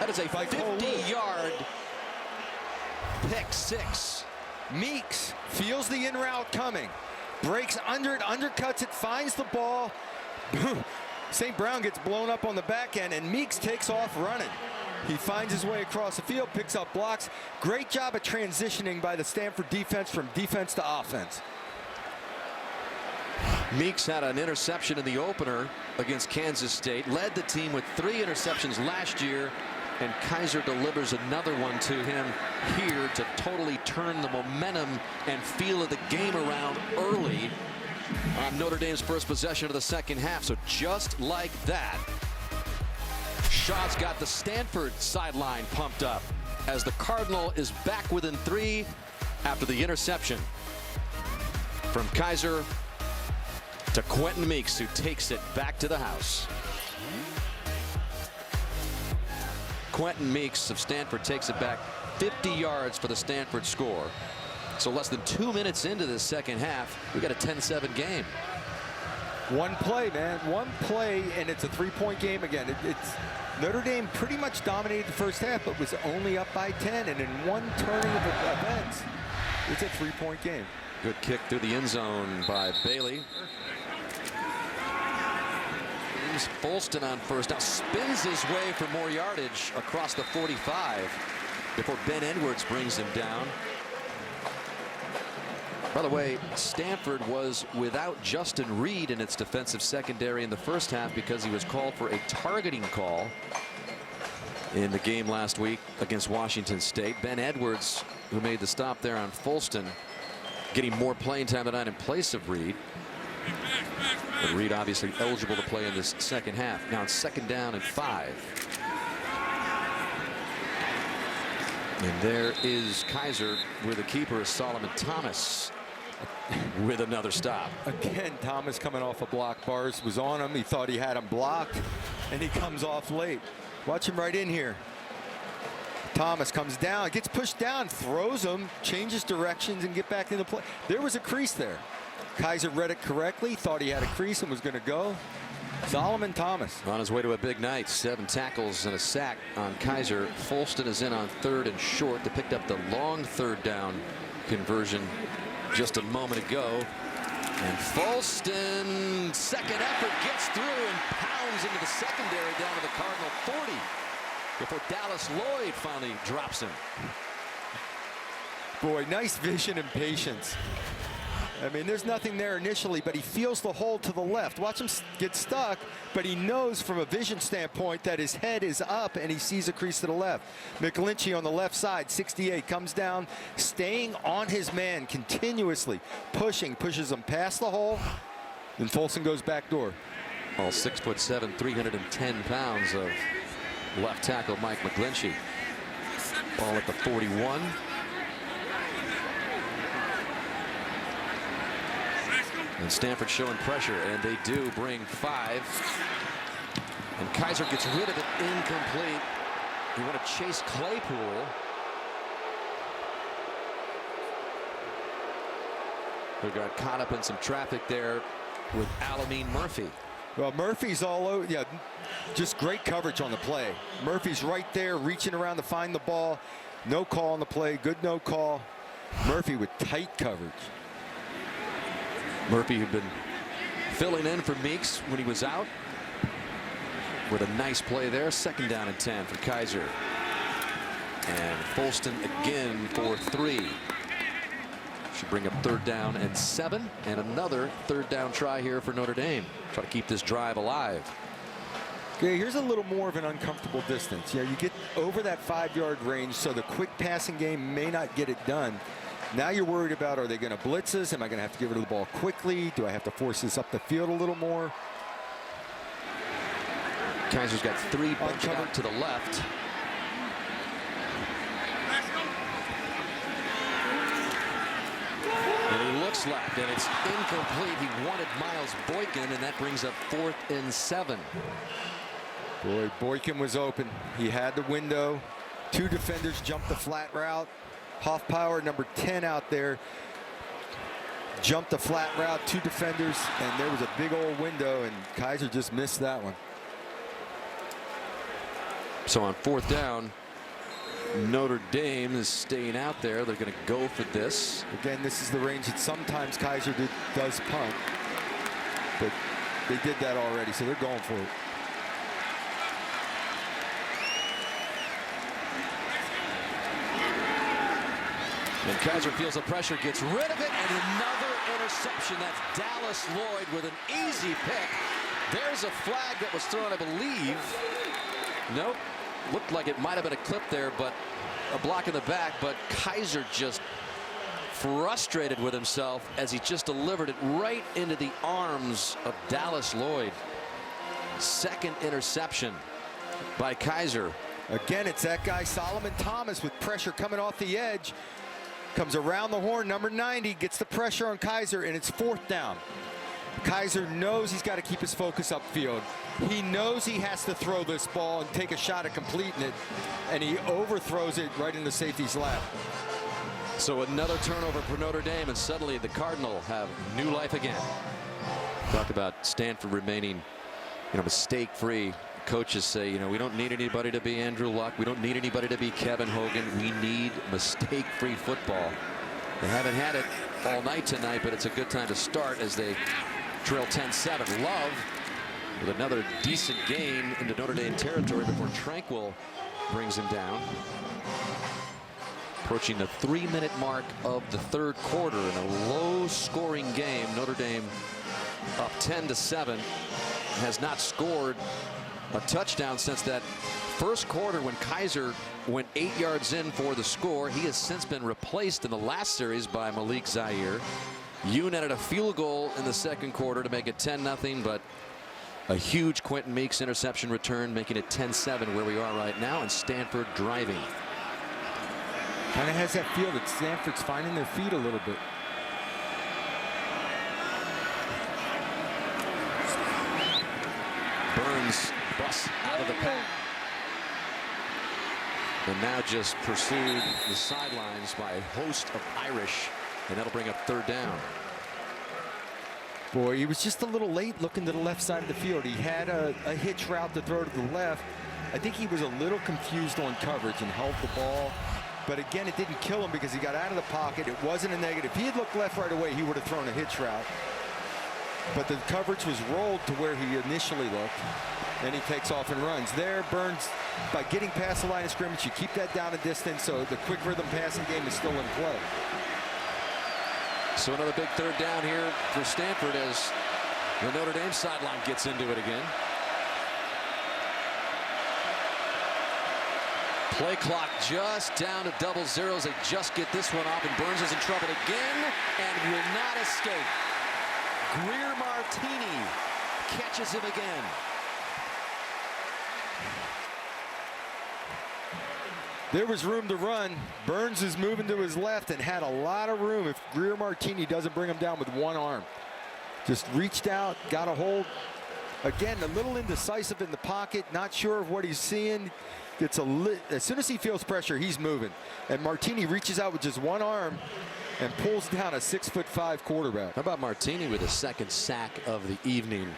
That is a 50-yard pick six. Meeks feels the in route coming, breaks under it, undercuts it, finds the ball. St. Brown gets blown up on the back end, and Meeks takes off running. He finds his way across the field, picks up blocks. Great job of transitioning by the Stanford defense from defense to offense. Meeks had an interception in the opener against Kansas State, led the team with 3 interceptions last year, and Kiser delivers another one to him here to totally turn the momentum and feel of the game around early on Notre Dame's first possession of the second half. So just like that, Shaw's got the Stanford sideline pumped up as the Cardinal is back within 3 after the interception from Kiser to Quentin Meeks, who takes it back to the house. Quentin Meeks of Stanford takes it back 50 yards for the Stanford score. So less than 2 minutes into this second half, we got a 10-7 game. One play, man, one play, and it's a 3-point game again. It's Notre Dame pretty much dominated the first half, but was only up by 10, and in one turning of events, it's a 3-point game. Good kick through the end zone by Bailey. Folston on first down, spins his way for more yardage across the 45 before Ben Edwards brings him down. By the way, Stanford was without Justin Reed in its defensive secondary in the first half because he was called for a targeting call in the game last week against Washington State. Ben Edwards, who made the stop there on Folston, getting more playing time tonight in place of Reed. But Reed obviously eligible to play in this second half. Now it's 2nd down and 5. And there is Kiser with the keeper, Solomon Thomas, with another stop. Again, Thomas coming off a block. Bars was on him. He thought he had him blocked, and he comes off late. Watch him right in here. Thomas comes down, gets pushed down, throws him, changes directions, and get back into play. There was a crease there. Kiser read it correctly, thought he had a crease and was going to go. Solomon Thomas on his way to a big night. 7 tackles and a sack on Kiser. Folston is in on 3rd and short. They picked up the long 3rd down conversion just a moment ago. And Folston, second effort, gets through and pounds into the secondary down to the Cardinal 40 before Dallas Lloyd finally drops him. Boy, nice vision and patience. I mean, there's nothing there initially, but he feels the hole to the left. Watch him get stuck, but he knows from a vision standpoint that his head is up and he sees a crease to the left. McGlinchey on the left side, 68, comes down, staying on his man continuously, pushes him past the hole, and Folston goes back door. All 6'7", 310 pounds of left tackle Mike McGlinchey. Ball at the 41. And Stanford showing pressure, and they do bring 5. And Kiser gets rid of it, incomplete. You want to chase Claypool. Who got caught up in some traffic there with Alameen Murphy. Well, Murphy's all over. Yeah, just great coverage on the play. Murphy's right there reaching around to find the ball. No call on the play. Good no call. Murphy with tight coverage. Murphy, who'd been filling in for Meeks when he was out, with a nice play there. 2nd down and 10 for Kiser. And Folston again for 3. Should bring up 3rd down and 7. And another 3rd down try here for Notre Dame. Try to keep this drive alive. Okay, here's a little more of an uncomfortable distance. Yeah, you get over that 5-yard range, so the quick passing game may not get it done. Now you're worried about, are they going to blitz us? Am I going to have to give rid of the ball quickly? Do I have to force this up the field a little more? Kiser's got 3 bunted out to the left. And he looks left, and it's incomplete. He wanted Miles Boykin, and that brings up 4th and 7. Boy, Boykin was open. He had the window. 2 defenders jumped the flat route. Hoffpower, number 10 out there, jumped the flat route. 2 defenders, and there was a big old window, and Kiser just missed that one. So on 4th down, Notre Dame is staying out there. They're going to go for this. Again, this is the range that sometimes Kiser does punt, but they did that already, so they're going for it. And Kiser feels the pressure, gets rid of it, and another interception. That's Dallas Lloyd with an easy pick. There's a flag that was thrown, I believe. Nope. Looked like it might have been a clip there, but a block in the back. But Kiser just frustrated with himself as he just delivered it right into the arms of Dallas Lloyd. 2nd interception by Kiser. Again, it's that guy Solomon Thomas with pressure coming off the edge. Comes around the horn, number 90, gets the pressure on Kiser, and it's 4th down. Kiser knows he's got to keep his focus upfield. He knows he has to throw this ball and take a shot at completing it, and he overthrows it right in the safety's lap. So another turnover for Notre Dame, and suddenly the Cardinal have new life again. Talk about Stanford remaining, mistake-free. Coaches say, we don't need anybody to be Andrew Luck. We don't need anybody to be Kevin Hogan. We need mistake-free football. They haven't had it all night tonight, but it's a good time to start as they trail 10-7. Love with another decent game into Notre Dame territory before Tranquil brings him down. Approaching the 3-minute mark of the 3rd quarter in a low-scoring game. Notre Dame up 10-7, has not scored a touchdown since that 1st quarter when Kiser went 8 yards in for the score. He has since been replaced in the last series by Malik Zaire. Yoon added a field goal in the 2nd quarter to make it 10-0, but a huge Quentin Meeks interception return, making it 10-7 where we are right now, and Stanford driving. Kind of has that feel that Stanford's finding their feet a little bit. Burns busts out of the pack. And now just pursued the sidelines by a host of Irish, and that'll bring up 3rd down. Boy, he was just a little late looking to the left side of the field. He had a hitch route to throw to the left. I think he was a little confused on coverage and held the ball. But again, it didn't kill him because he got out of the pocket. It wasn't a negative. If he had looked left right away, he would have thrown a hitch route. But the coverage was rolled to where he initially looked. Then he takes off and runs. There, Burns, by getting past the line of scrimmage, you keep that down a distance, so the quick rhythm passing game is still in play. So another big 3rd down here for Stanford as the Notre Dame sideline gets into it again. Play clock just down to double zeros. They just get this one off, and Burns is in trouble again and will not escape. Greer Martini catches him again. There was room to run. Burns is moving to his left and had a lot of room if Greer Martini doesn't bring him down with one arm. Just reached out, got a hold. Again, a little indecisive in the pocket, not sure of what he's seeing. Gets as soon as he feels pressure, he's moving. And Martini reaches out with just one arm and pulls down a 6'5" quarterback. How about Martini with his second sack of the evening?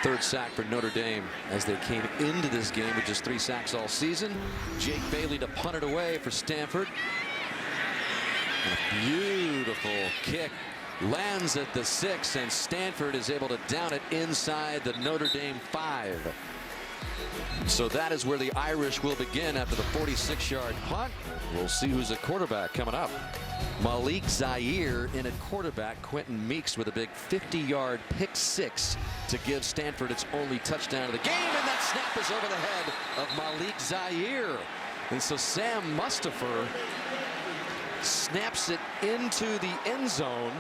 Third sack for Notre Dame as they came into this game with just 3 sacks all season. Jake Bailey to punt it away for Stanford. A beautiful kick. Lands at the 6, and Stanford is able to down it inside the Notre Dame 5. So that is where the Irish will begin after the 46-yard punt. We'll see who's at quarterback coming up. Malik Zaire in at quarterback. Quentin Meeks with a big 50-yard pick 6 to give Stanford its only touchdown of the game, and that snap is over the head of Malik Zaire. And so Sam Mustipher snaps it into the end zone.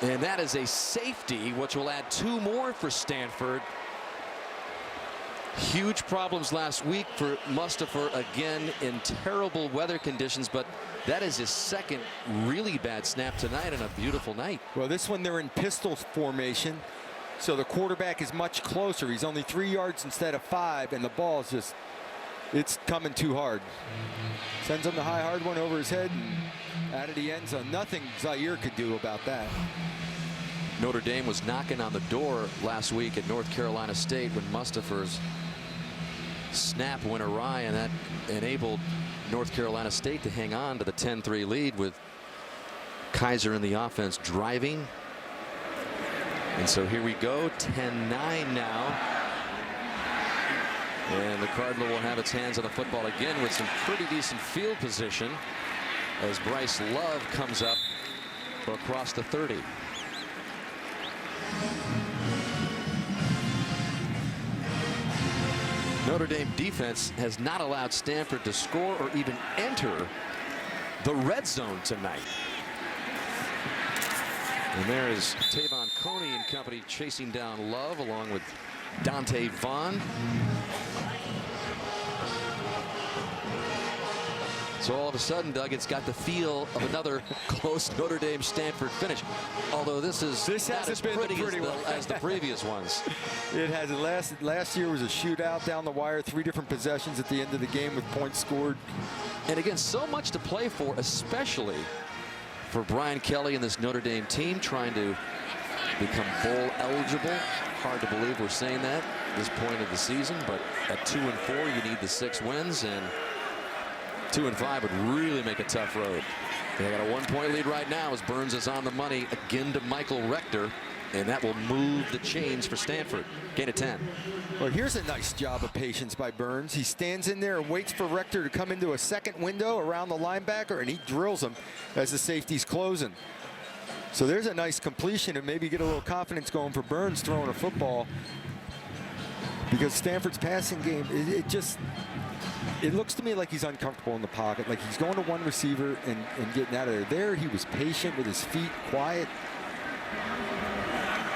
And that is a safety, which will add 2 more for Stanford. Huge problems last week for Mustipher, again in terrible weather conditions, but that is his second really bad snap tonight and a beautiful night. Well, this one they're in pistol formation, so the quarterback is much closer. He's only 3 yards instead of 5, and the ball is just, it's coming too hard. Sends him the high hard one over his head and out of the end zone. Nothing Zaire could do about that. Notre Dame was knocking on the door last week at North Carolina State when Mustipher's snap went awry, and that enabled North Carolina State to hang on to the 10-3 lead with Kiser in the offense driving. And so here we go, 10-9 now. And the Cardinal will have its hands on the football again with some pretty decent field position as Bryce Love comes up across the 30. Notre Dame defense has not allowed Stanford to score or even enter the red zone tonight. And there is Tavon Coney and company chasing down Love along with Dante Vaughn. So all of a sudden, Doug, it's got the feel of another close Notre Dame Stanford finish. Although this not as pretty as the previous ones. It has. Last year was a shootout down the wire, 3 different possessions at the end of the game with points scored. And again, so much to play for, especially for Brian Kelly and this Notre Dame team trying to become bowl eligible. Hard to believe we're saying that at this point of the season, but at 2-4, you need the 6 wins, and 2-5 would really make a tough road. They got a 1-point lead right now as Burns is on the money again to Michael Rector, and that will move the chains for Stanford. Gain of 10. Well, here's a nice job of patience by Burns. He stands in there and waits for Rector to come into a second window around the linebacker, and he drills him as the safety's closing. So there's a nice completion and maybe get a little confidence going for Burns throwing a football, because Stanford's passing game, it looks to me like he's uncomfortable in the pocket, like he's going to one receiver and getting out of there. There he was patient with his feet, quiet.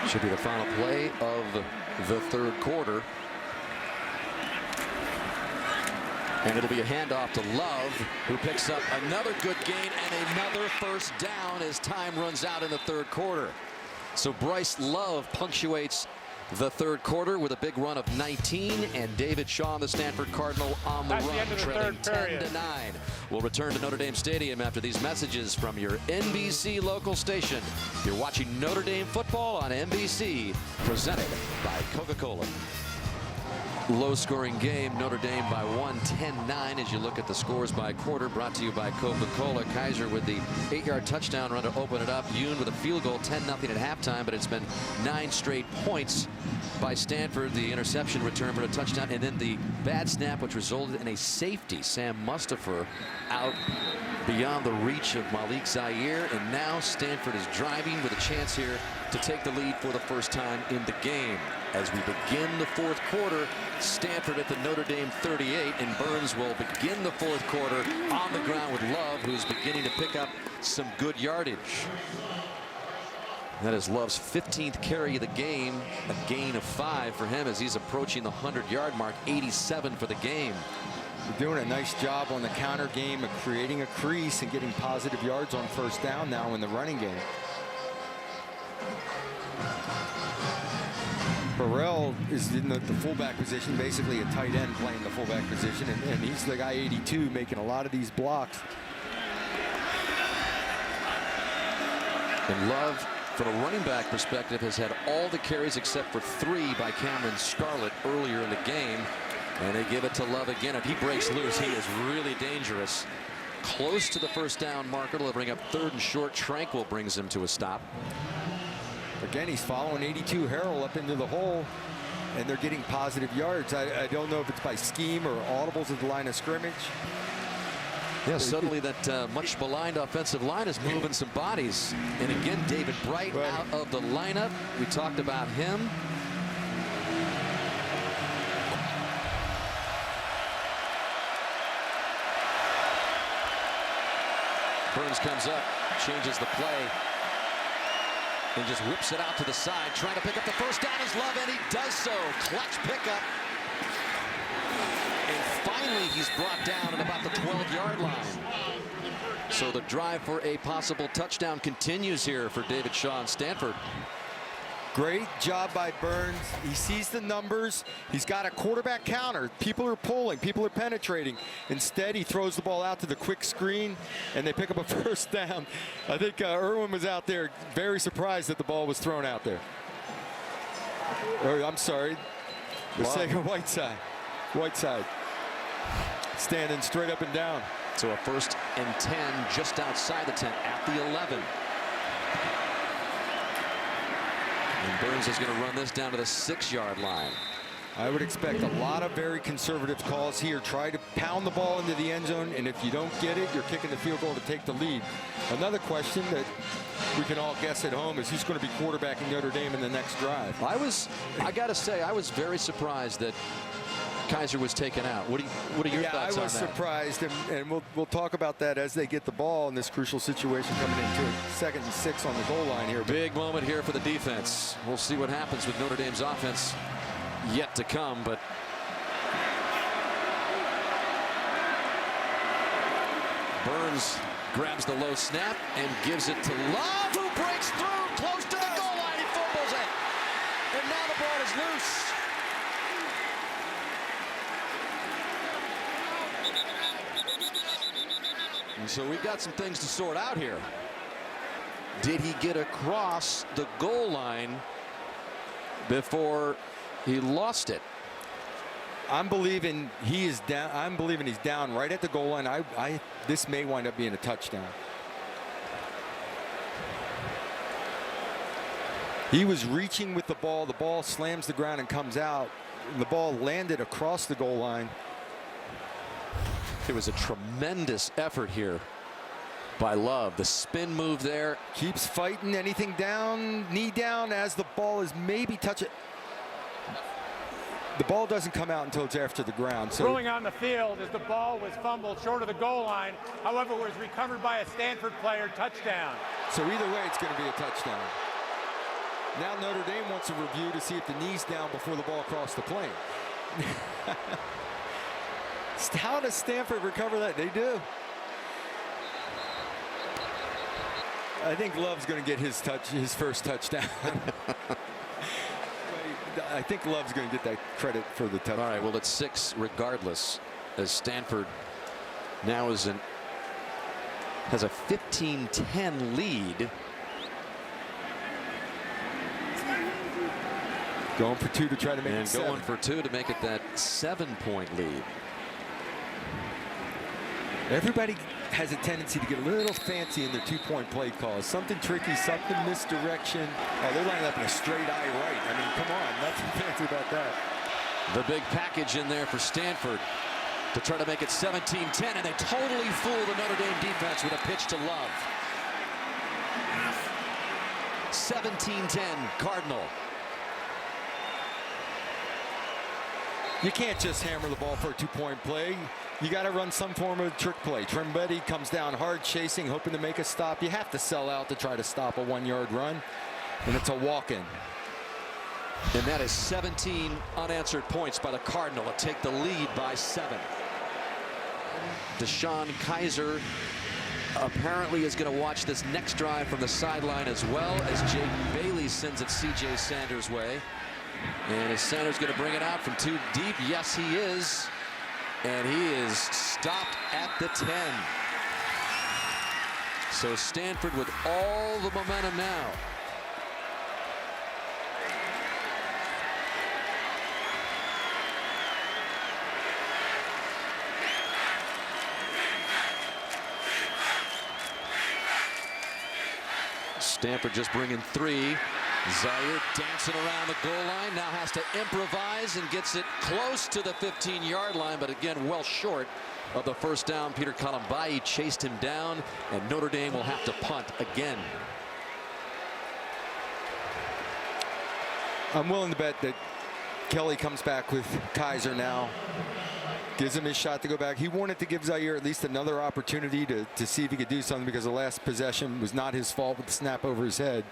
Should be the final play of the third quarter. And it'll be a handoff to Love, who picks up another good gain and another first down as time runs out in the third quarter. So Bryce Love punctuates the third quarter with a big run of 19, and David Shaw and the Stanford Cardinal on the run, trailing 10-9. We'll return to Notre Dame Stadium after these messages from your NBC local station. You're watching Notre Dame football on NBC, presented by Coca-Cola. Low-scoring game, Notre Dame by 1, 10-9 as you look at the scores by quarter, brought to you by Coca-Cola. Kiser with the 8-yard touchdown run to open it up. Yoon with a field goal, 10-0 at halftime, but it's been 9 straight points by Stanford. The interception return for a touchdown, and then the bad snap, which resulted in a safety. Sam Mustipher out beyond the reach of Malik Zaire, and now Stanford is driving with a chance here to take the lead for the first time in the game. As we begin the fourth quarter, Stanford at the Notre Dame 38, and Burns will begin the fourth quarter on the ground with Love, who's beginning to pick up some good yardage. That is Love's 15th carry of the game, a gain of 5 for him as he's approaching the 100-yard mark, 87 for the game. They're doing a nice job on the counter game of creating a crease and getting positive yards on first down now in the running game. Burrell is in the fullback position, basically a tight end playing the fullback position, and he's the guy 82 making a lot of these blocks. And Love, from a running back perspective, has had all the carries except for 3 by Cameron Scarlett earlier in the game. And they give it to Love again. If he breaks loose, he is really dangerous. Close to the first down marker. They'll bring up 3rd and short. Tranquil brings him to a stop. Again, he's following 82 Harrell up into the hole, and they're getting positive yards. I don't know if it's by scheme or audibles at the line of scrimmage. Yeah, suddenly that much maligned offensive line is moving some bodies. And again, David Bright out of the lineup. We talked about him. Burns comes up, changes the play, and just whips it out to the side, trying to pick up the first down is Love, and he does so. Clutch pickup. And finally, he's brought down at about the 12-yard line. So the drive for a possible touchdown continues here for David Shaw and Stanford. Great job by Burns. He sees the numbers. He's got a quarterback counter. People are pulling. People are penetrating. Instead, he throws the ball out to the quick screen, and they pick up a first down. I think Irwin was out there very surprised that the ball was thrown out there. Or, I'm sorry. The second Whiteside. Whiteside. Standing straight up and down. So a 1st and 10 just outside the 10 at the 11. And Burns is going to run this down to the 6-yard line. I would expect a lot of very conservative calls here. Try to pound the ball into the end zone, and if you don't get it, you're kicking the field goal to take the lead. Another question that we can all guess at home is who's going to be quarterbacking Notre Dame in the next drive. I got to say, I was very surprised that Kiser was taken out. What are your thoughts on that? I was surprised, and we'll talk about that as they get the ball in this crucial situation coming into 2nd and 6 on the goal line here. Big moment here for the defense. We'll see what happens with Notre Dame's offense yet to come, but Burns grabs the low snap and gives it to Love, who breaks through close to the goal line. He fumbles it, and now the ball is loose. And so we've got some things to sort out here. Did he get across the goal line before he lost it? I'm believing he is down. I'm believing he's down right at the goal line. This may wind up being a touchdown. He was reaching with the ball. The ball slams the ground and comes out. The ball landed across the goal line. It was a tremendous effort here by Love. The spin move there. Keeps fighting anything down, knee down as the ball is maybe touching. The ball doesn't come out until it's after the ground. So ruling on the field as the ball was fumbled short of the goal line. However, it was recovered by a Stanford player. Touchdown. So either way, it's going to be a touchdown. Now Notre Dame wants a review to see if the knee's down before the ball crossed the plane. How does Stanford recover that? They do. I think Love's going to get his first touchdown. I think Love's going to get that credit for the touchdown. All right, well, it's 6 regardless, as Stanford now has a 15-10 lead. Going for 2 to try to make it 7. Going for 2 to make it that 7-point lead. Everybody has a tendency to get a little fancy in their 2-point play calls. Something tricky, something misdirection. Oh, they're lining up in a straight eye right. I mean, come on, nothing fancy about that. The big package in there for Stanford to try to make it 17-10, and they totally fool the Notre Dame defense with a pitch to Love. 17-10 Cardinal. You can't just hammer the ball for a 2-point play. You got to run some form of trick play. Trimbetti comes down hard, chasing, hoping to make a stop. You have to sell out to try to stop a 1-yard run, and it's a walk-in. And that is 17 unanswered points by the Cardinal to take the lead by 7. DeShon Kiser apparently is going to watch this next drive from the sideline as well, as Jake Bailey sends it C.J. Sanders' way. And is Sanders going to bring it out from 2 deep? Yes, he is. And he is stopped at the 10. So Stanford with all the momentum now. Stanford just bringing 3. Zaire dancing around the goal line, now has to improvise and gets it close to the 15-yard line, but again well short of the first down. Peter Kalambayi chased him down, and Notre Dame will have to punt again. I'm willing to bet that Kelly comes back with Kiser now. Gives him his shot to go back. He wanted to give Zaire at least another opportunity to see if he could do something, because the last possession was not his fault with the snap over his head.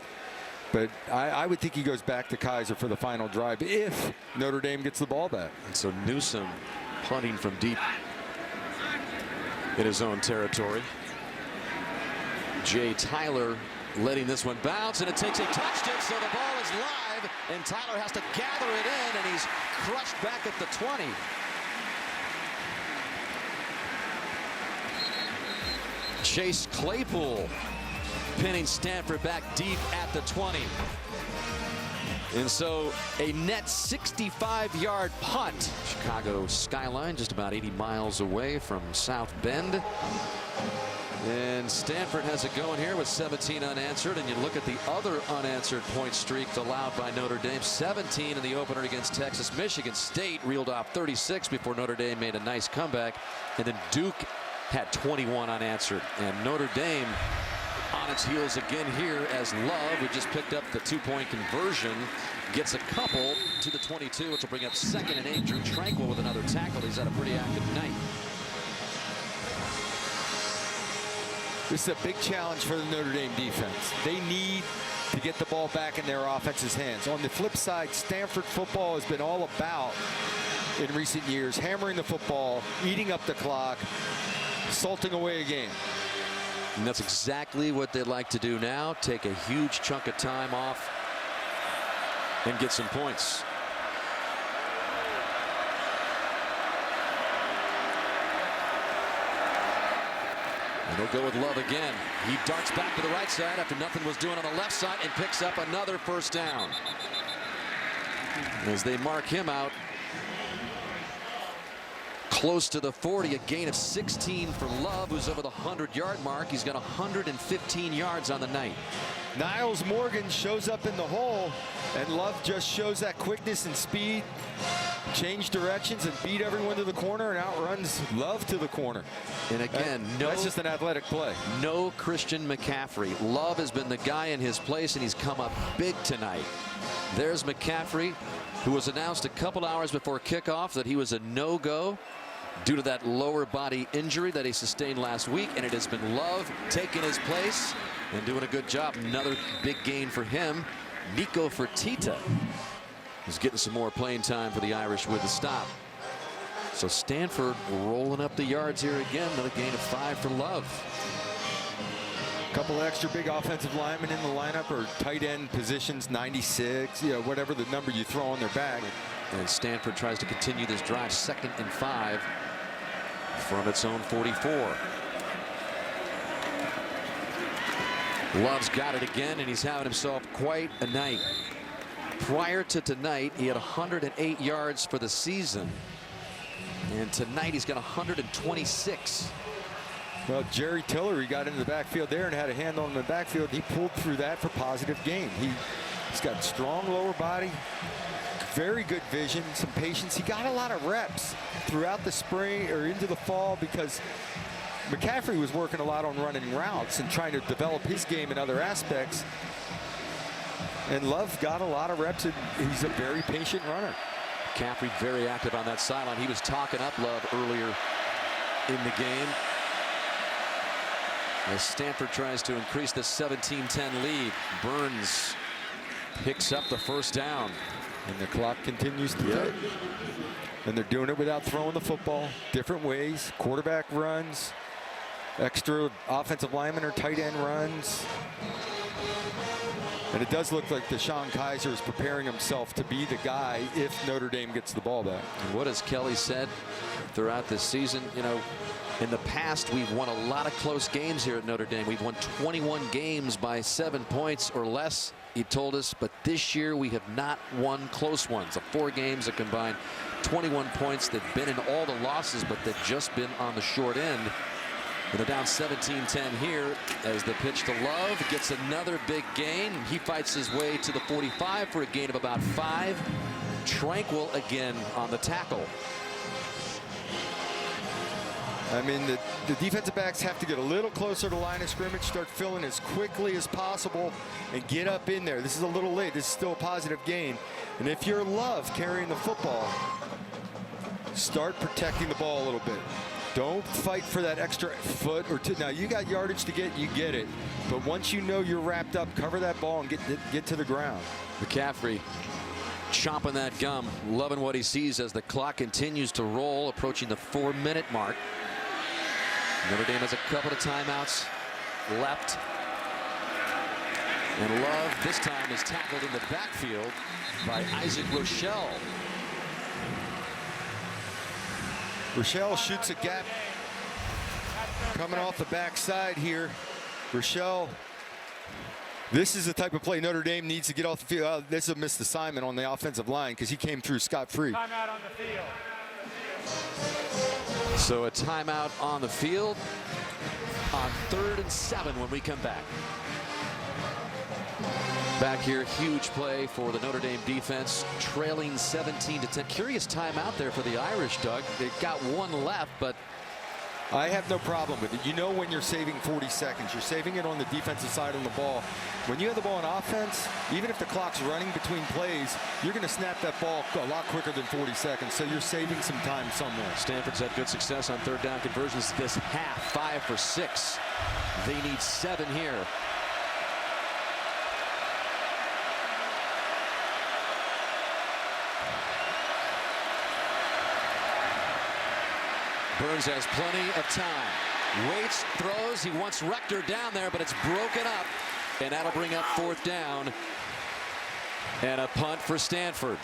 But I would think he goes back to Kiser for the final drive if Notre Dame gets the ball back. And so Newsom punting from deep in his own territory. Jay Tyler letting this one bounce, and it takes a touchdown, so the ball is live, and Tyler has to gather it in, and he's crushed back at the 20. Chase Claypool pinning Stanford back deep at the 20. And so a net 65-yard punt. Chicago skyline just about 80 miles away from South Bend. And Stanford has it going here with 17 unanswered. And you look at the other unanswered point streak allowed by Notre Dame. 17 in the opener against Texas. Michigan State reeled off 36 before Notre Dame made a nice comeback. And then Duke had 21 unanswered. And Notre Dame on its heels again here, as Love, who just picked up the 2-point conversion, gets a couple to the 22, which will bring up 2nd and 8. Drew Tranquil with another tackle. He's had a pretty active night. This is a big challenge for the Notre Dame defense. They need to get the ball back in their offense's hands. On the flip side, Stanford football has been all about, in recent years, hammering the football, eating up the clock, salting away a game. And that's exactly what they'd like to do now. Take a huge chunk of time off and get some points. And they'll go with Love again. He darts back to the right side after nothing was doing on the left side and picks up another first down. As they mark him out close to the 40, a gain of 16 for Love, who's over the 100-yard mark. He's got 115 yards on the night. Niles Morgan shows up in the hole, and Love just shows that quickness and speed, change directions, and beat everyone to the corner and outruns Love to the corner. And again, that's just an athletic play. No Christian McCaffrey. Love has been the guy in his place, and he's come up big tonight. There's McCaffrey, who was announced a couple hours before kickoff that he was a no-go due to that lower body injury that he sustained last week, and it has been Love taking his place and doing a good job. Another big gain for him. Nico Fertitta is getting some more playing time for the Irish with the stop. So Stanford rolling up the yards here again. Another gain of 5 for Love. A couple extra big offensive linemen in the lineup, or tight end positions, 96, you know, whatever the number you throw on their back. And Stanford tries to continue this drive, 2nd and 5 from its own 44. Love's got it again, and he's having himself quite a night. Prior to tonight, he had 108 yards for the season. And tonight he's got 126. Well, Jerry Tillery got into the backfield there and had a hand on the backfield. He pulled through that for positive gain. He's got strong lower body, very good vision, some patience. He got a lot of reps throughout the spring or into the fall, because McCaffrey was working a lot on running routes and trying to develop his game in other aspects. And Love got a lot of reps, and he's a very patient runner. McCaffrey very active on that sideline. He was talking up Love earlier in the game, as Stanford tries to increase the 17-10 lead. Burns picks up the first down. And the clock continues to tick. And they're doing it without throwing the football. Different ways. Quarterback runs. extra offensive linemen or tight end runs. And it does look like DeShon Kiser is preparing himself to be the guy if Notre Dame gets the ball back. And what has Kelly said throughout this season? You know, in the past, we've won a lot of close games here at Notre Dame. We've won 21 games by 7 points or less, he told us. But this year, we have not won close ones. The 4 games that combined 21 points. They've been in all the losses, but they've just been on the short end. And they're down 17-10 here as the pitch to Love gets another big gain. He fights his way to the 45 for a gain of about 5. Tranquil again on the tackle. I mean, the defensive backs have to get a little closer to the line of scrimmage, start filling as quickly as possible, and get up in there. This is a little late. This is still a positive gain. And if you're Love carrying the football, start protecting the ball a little bit. Don't fight for that extra foot or two. Now, you got yardage to get, you get it. But once you know you're wrapped up, cover that ball and get to the ground. McCaffrey chomping that gum, loving what he sees as the clock continues to roll, approaching the 4-minute mark. Notre Dame has a couple of timeouts left. And Love this time is tackled in the backfield by Isaac Rochelle. Rochelle shoots a gap coming off the backside here. Rochelle, this is the type of play Notre Dame needs to get off the field. This is a missed assignment on the offensive line because he came through scot-free. Timeout on the field. So a timeout on the field on 3rd and 7 when we come back. Back here, huge play for the Notre Dame defense, trailing 17-10. Curious timeout there for the Irish, Doug. They've got 1 left, but I have no problem with it. You know when you're saving 40 seconds. You're saving it on the defensive side of the ball. When you have the ball on offense, even if the clock's running between plays, you're going to snap that ball a lot quicker than 40 seconds. So you're saving some time somewhere. Stanford's had good success on 3rd down conversions this half, 5 for 6. They need 7 here. Burns has plenty of time. Waits, throws. He wants Rector down there, but it's broken up. And that'll bring up 4th down. And a punt for Stanford.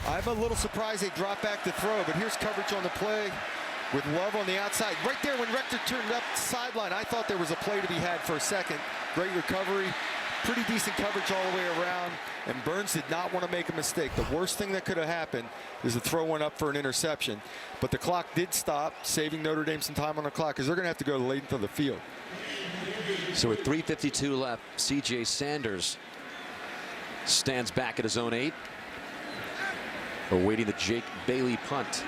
I'm a little surprised they dropped back to throw, but here's coverage on the play with Love on the outside. Right there when Rector turned up the sideline, I thought there was a play to be had for a second. Great recovery. Pretty decent coverage all the way around, and Burns did not want to make a mistake. The worst thing that could have happened is the throw went up for an interception, but the clock did stop, saving Notre Dame some time on the clock because they're going to have to go late into the field. So with 3:52 left, C.J. Sanders stands back at his own 8, awaiting the Jake Bailey punt.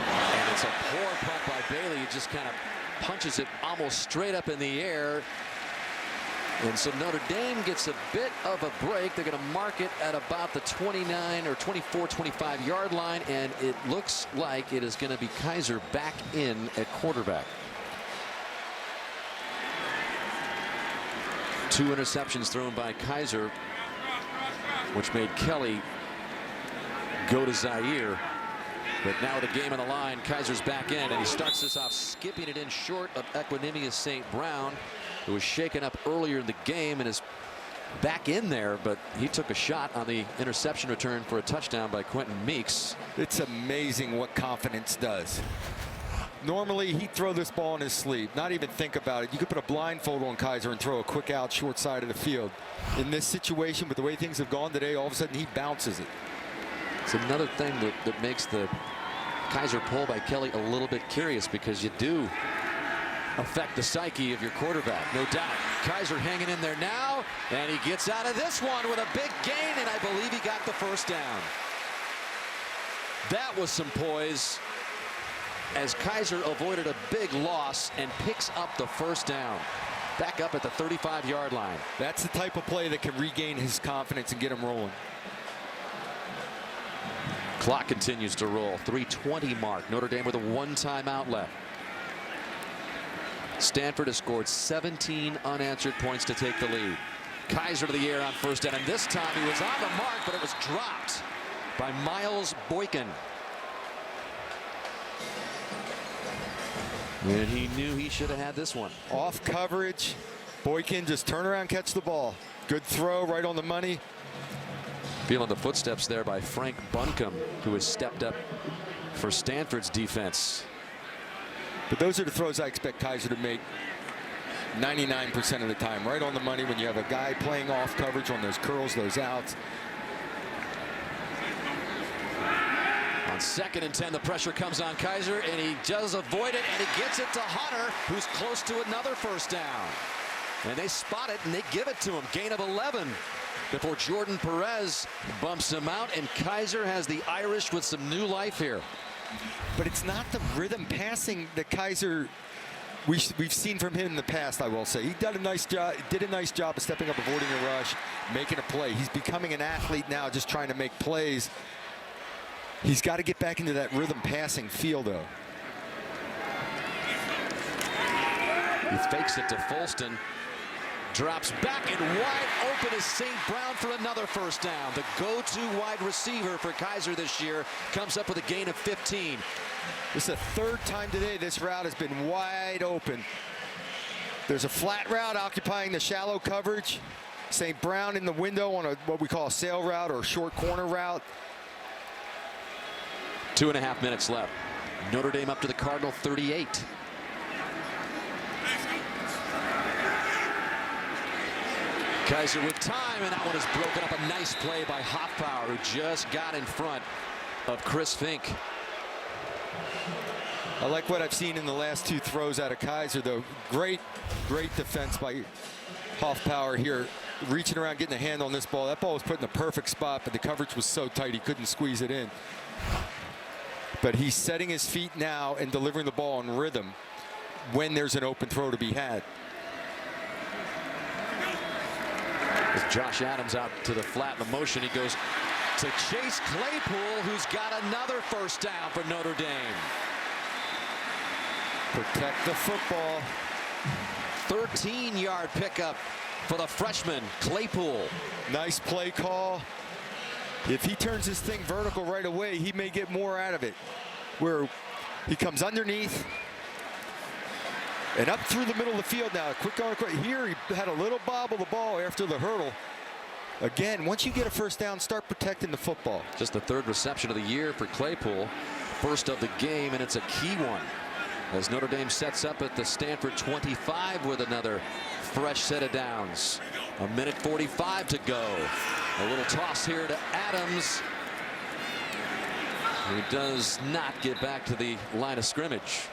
And it's a poor punt by Bailey. He just kind of punches it almost straight up in the air. And so Notre Dame gets a bit of a break. They're going to mark it at about the 29 or 24, 25 yard line. And it looks like it is going to be Kiser back in at quarterback. 2 interceptions thrown by Kiser, which made Kelly go to Zaire. But now the game on the line, Kiser's back in, and he starts this off skipping it in short of Equinemius St. Brown, who was shaken up earlier in the game and is back in there, but he took a shot on the interception return for a touchdown by Quentin Meeks. It's amazing what confidence does. Normally, he'd throw this ball in his sleeve, not even think about it. You could put a blindfold on Kiser and throw a quick out short side of the field. In this situation, with the way things have gone today, all of a sudden he bounces it. It's another thing that makes the Kiser pull by Kelly a little bit curious, because you do affect the psyche of your quarterback, no doubt. Kiser hanging in there now, and he gets out of this one with a big gain, and I believe he got the 1st down. That was some poise as Kiser avoided a big loss and picks up the 1st down. Back up at the 35-yard line. That's the type of play that can regain his confidence and get him rolling. Clock continues to roll. 3:20 mark. Notre Dame with a 1 timeout left. Stanford has scored 17 unanswered points to take the lead. Kiser to the air on 1st down, and this time he was on the mark, but it was dropped by Miles Boykin. And he knew he should have had this one. Off coverage. Boykin just turn around, catch the ball. Good throw, right on the money. Feeling the footsteps there by Frank Buncombe, who has stepped up for Stanford's defense. But those are the throws I expect Kiser to make 99% of the time. Right on the money when you have a guy playing off coverage on those curls, those outs. On 2nd and 10, the pressure comes on Kiser, and he does avoid it, and he gets it to Hunter, who's close to another first down. And they spot it, and they give it to him. Gain of 11 before Jordan Perez bumps him out, and Kiser has the Irish with some new life here. But it's not the rhythm passing that Kiser we've seen from him in the past, I will say. He did a nice job of stepping up, avoiding a rush, making a play. He's becoming an athlete now, just trying to make plays. He's got to get back into that rhythm passing feel, though. He fakes it to Folston. Drops back, and wide open is St. Brown for another first down. The go-to wide receiver for Kiser this year comes up with a gain of 15. This is the 3rd time today this route has been wide open. There's a flat route occupying the shallow coverage. St. Brown in the window on what we call a sail route or a short corner route. 2.5 minutes left. Notre Dame up to the Cardinal 38. Kiser with time, and that one is broken up. A nice play by Hoffpower, who just got in front of Chris Fink. I like what I've seen in the last 2 throws out of Kiser, though. Great defense by Hoffpower here, reaching around, getting a hand on this ball. That ball was put in the perfect spot, but the coverage was so tight he couldn't squeeze it in. But he's setting his feet now and delivering the ball in rhythm when there's an open throw to be had. As Josh Adams out to the flat in the motion, he goes to Chase Claypool, who's got another first down for Notre Dame. Protect the football. 13-yard pickup for the freshman, Claypool. Nice play call. If he turns this thing vertical right away, he may get more out of it. Where he comes underneath and up through the middle of the field now. Quick on, quick. Here he had a little bobble the ball after the hurdle. Again, once you get a first down, start protecting the football. Just the 3rd reception of the year for Claypool. First of the game, and it's a key one. As Notre Dame sets up at the Stanford 25 with another fresh set of downs. 1:45 to go. A little toss here to Adams. He does not get back to the line of scrimmage.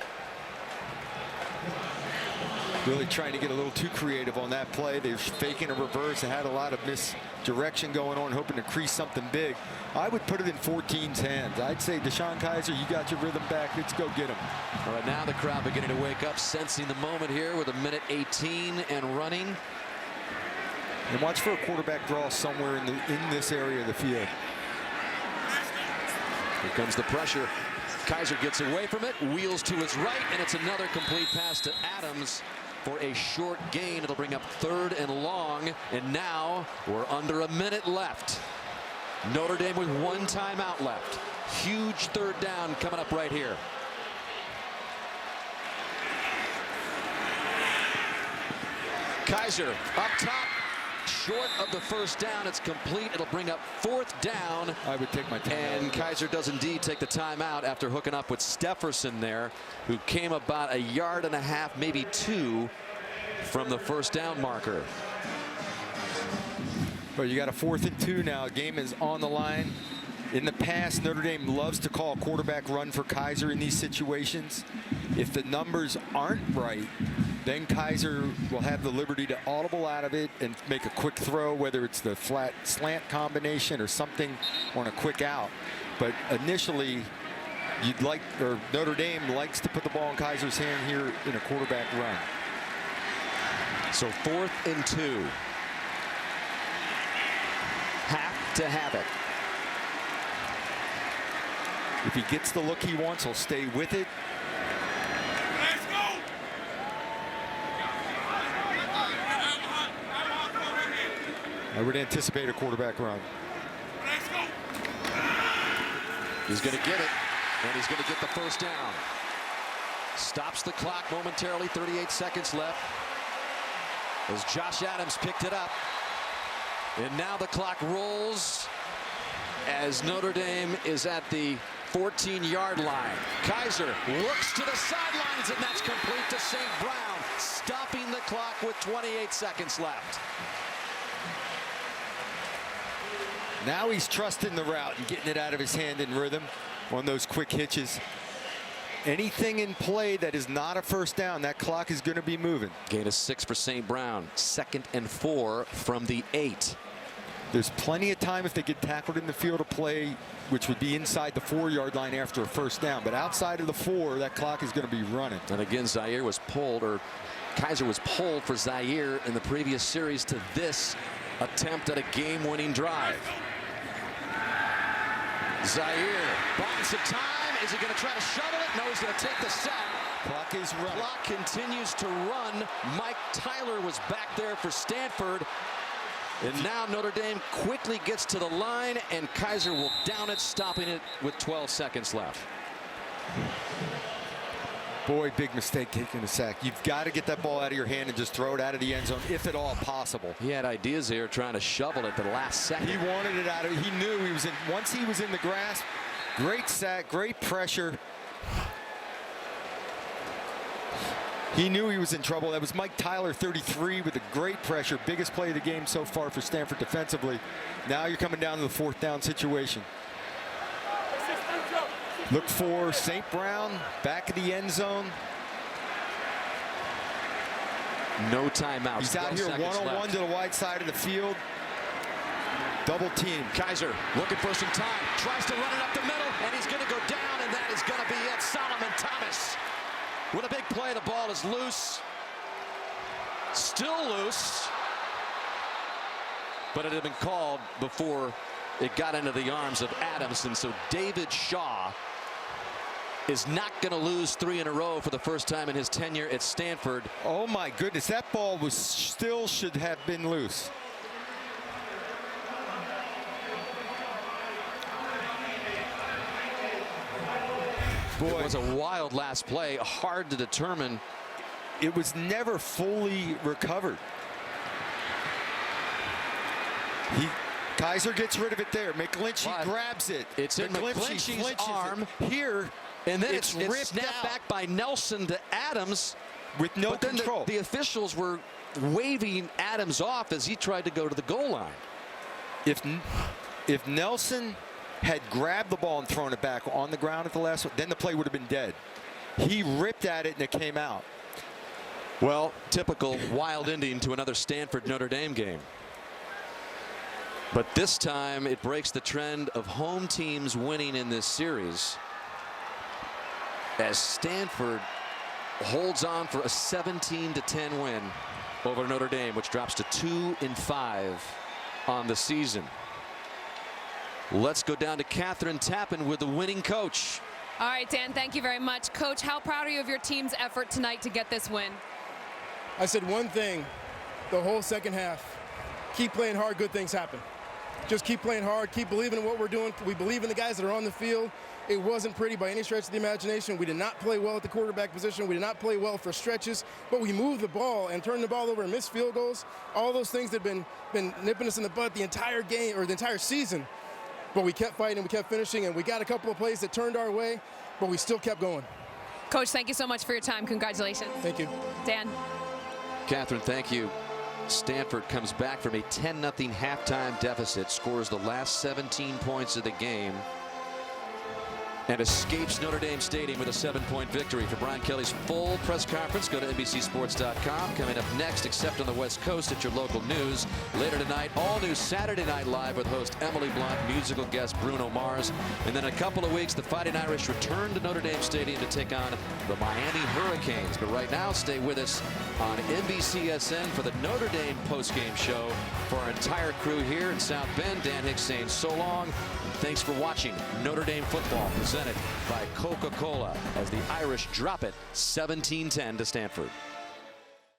Really trying to get a little too creative on that play. They're faking a reverse and had a lot of misdirection going on, hoping to crease something big. I would put it in 14's hands. I'd say, DeShon Kiser, you got your rhythm back. Let's go get him. All right, now the crowd beginning to wake up, sensing the moment here with 1:18 and running. And watch for a quarterback draw somewhere in this area of the field. Here comes the pressure. Kiser gets away from it, wheels to his right, and it's another complete pass to Adams for a short gain. It'll bring up 3rd and long, and now we're under a minute left. Notre Dame with 1 timeout left. Huge 3rd down coming up right here. Kiser up top, short of the first down. It's complete. It'll bring up 4th down. I would take my time. And Kiser does indeed take the timeout after hooking up with Stefferson there, who came about 1.5 yards, maybe 2, from the first down marker. But you got a 4th and 2 now. Game is on the line. In the past, Notre Dame loves to call a quarterback run for Kiser in these situations. If the numbers aren't right, then Kiser will have the liberty to audible out of it and make a quick throw, whether it's the flat slant combination or something on a quick out. But initially, Notre Dame likes to put the ball in Kiser's hand here in a quarterback run. So 4th and 2. Have to have it. If he gets the look he wants, he'll stay with it. Let's go. I would anticipate a quarterback run. Let's go. He's going to get it, and he's going to get the first down. Stops the clock momentarily, 38 seconds left. As Josh Adams picked it up. And now the clock rolls as Notre Dame is at the 14-yard line. Kiser looks to the sidelines, and that's complete to St. Brown, stopping the clock with 28 seconds left. Now he's trusting the route and getting it out of his hand in rhythm on those quick hitches. Anything in play that is not a first down, that clock is going to be moving. Gain of 6 for St. Brown. 2nd and 4 from the 8. There's plenty of time if they get tackled in the field of play, which would be inside the 4-yard line after a first down. But outside of the 4, that clock is going to be running. And again, Zaire was pulled, or Kiser was pulled for Zaire in the previous series to this attempt at a game-winning drive. Zaire buying some time. Is he going to try to shovel it? No, he's going to take the sack. Clock is running. Clock continues to run. Mike Tyler was back there for Stanford. And now Notre Dame quickly gets to the line, and Kiser will down it, stopping it with 12 seconds left. Boy, big mistake taking the sack. You've got to get that ball out of your hand and just throw it out of the end zone, if at all possible. He had ideas here trying to shovel it the last second. He wanted it out of it. He knew he was in. Once he was in the grasp, great sack, great pressure. He knew he was in trouble. That was Mike Tyler, 33, with a great pressure. Biggest play of the game so far for Stanford defensively. Now you're coming down to the 4th down situation. Look for St. Brown back in the end zone. No timeouts. He's out here one-on-one to the wide side of the field. Double team. Kiser looking for some time. Tries to run it up the middle, and he's going to go down, and that is going to be it. Solomon Thomas with a big play. The ball is loose. Still loose. But it had been called before it got into the arms of Adams, and so David Shaw is not going to lose 3 in a row for the first time in his tenure at Stanford. Oh my goodness, that ball was still should have been loose. Boy, it was a wild last play, hard to determine. It was never fully recovered. Kiser gets rid of it there. McGlinchey grabs it. It's in McGlinchey's arm here, and then it's ripped snapped back by Nelson to Adams with no control. Then the officials were waving Adams off as he tried to go to the goal line. If Nelson had grabbed the ball and thrown it back on the ground at the last one, then the play would have been dead. He ripped at it and it came out. Well, typical wild ending to another Stanford Notre Dame game. But this time it breaks the trend of home teams winning in this series, as Stanford holds on for a 17-10 win over Notre Dame, which drops to 2-5 on the season. Let's go down to Catherine Tappan with the winning coach. All right, Dan, thank you very much. Coach, how proud are you of your team's effort tonight to get this win? I said one thing the whole second half. Keep playing hard, good things happen. Just keep playing hard, keep believing in what we're doing. We believe in the guys that are on the field. It wasn't pretty by any stretch of the imagination. We did not play well at the quarterback position. We did not play well for stretches, but we moved the ball and turned the ball over and missed field goals. All those things that have been nipping us in the butt the entire game or the entire season. But we kept fighting, we kept finishing, and we got a couple of plays that turned our way, but we still kept going. Coach, thank you so much for your time. Congratulations. Thank you. Dan. Catherine, thank you. Stanford comes back from a 10-0 halftime deficit, scores the last 17 points of the game, and escapes Notre Dame Stadium with a 7-point victory. For Brian Kelly's full press conference, go to NBCSports.com. Coming up next, except on the West Coast, at your local news. Later tonight, all new Saturday Night Live with host Emily Blunt, musical guest Bruno Mars. And then in a couple of weeks, the Fighting Irish return to Notre Dame Stadium to take on the Miami Hurricanes. But right now, stay with us on NBCSN for the Notre Dame postgame show. For our entire crew here in South Bend, Dan Hicks saying so long. And thanks for watching Notre Dame football, presented by Coca-Cola, as the Irish drop it 17-10 to Stanford.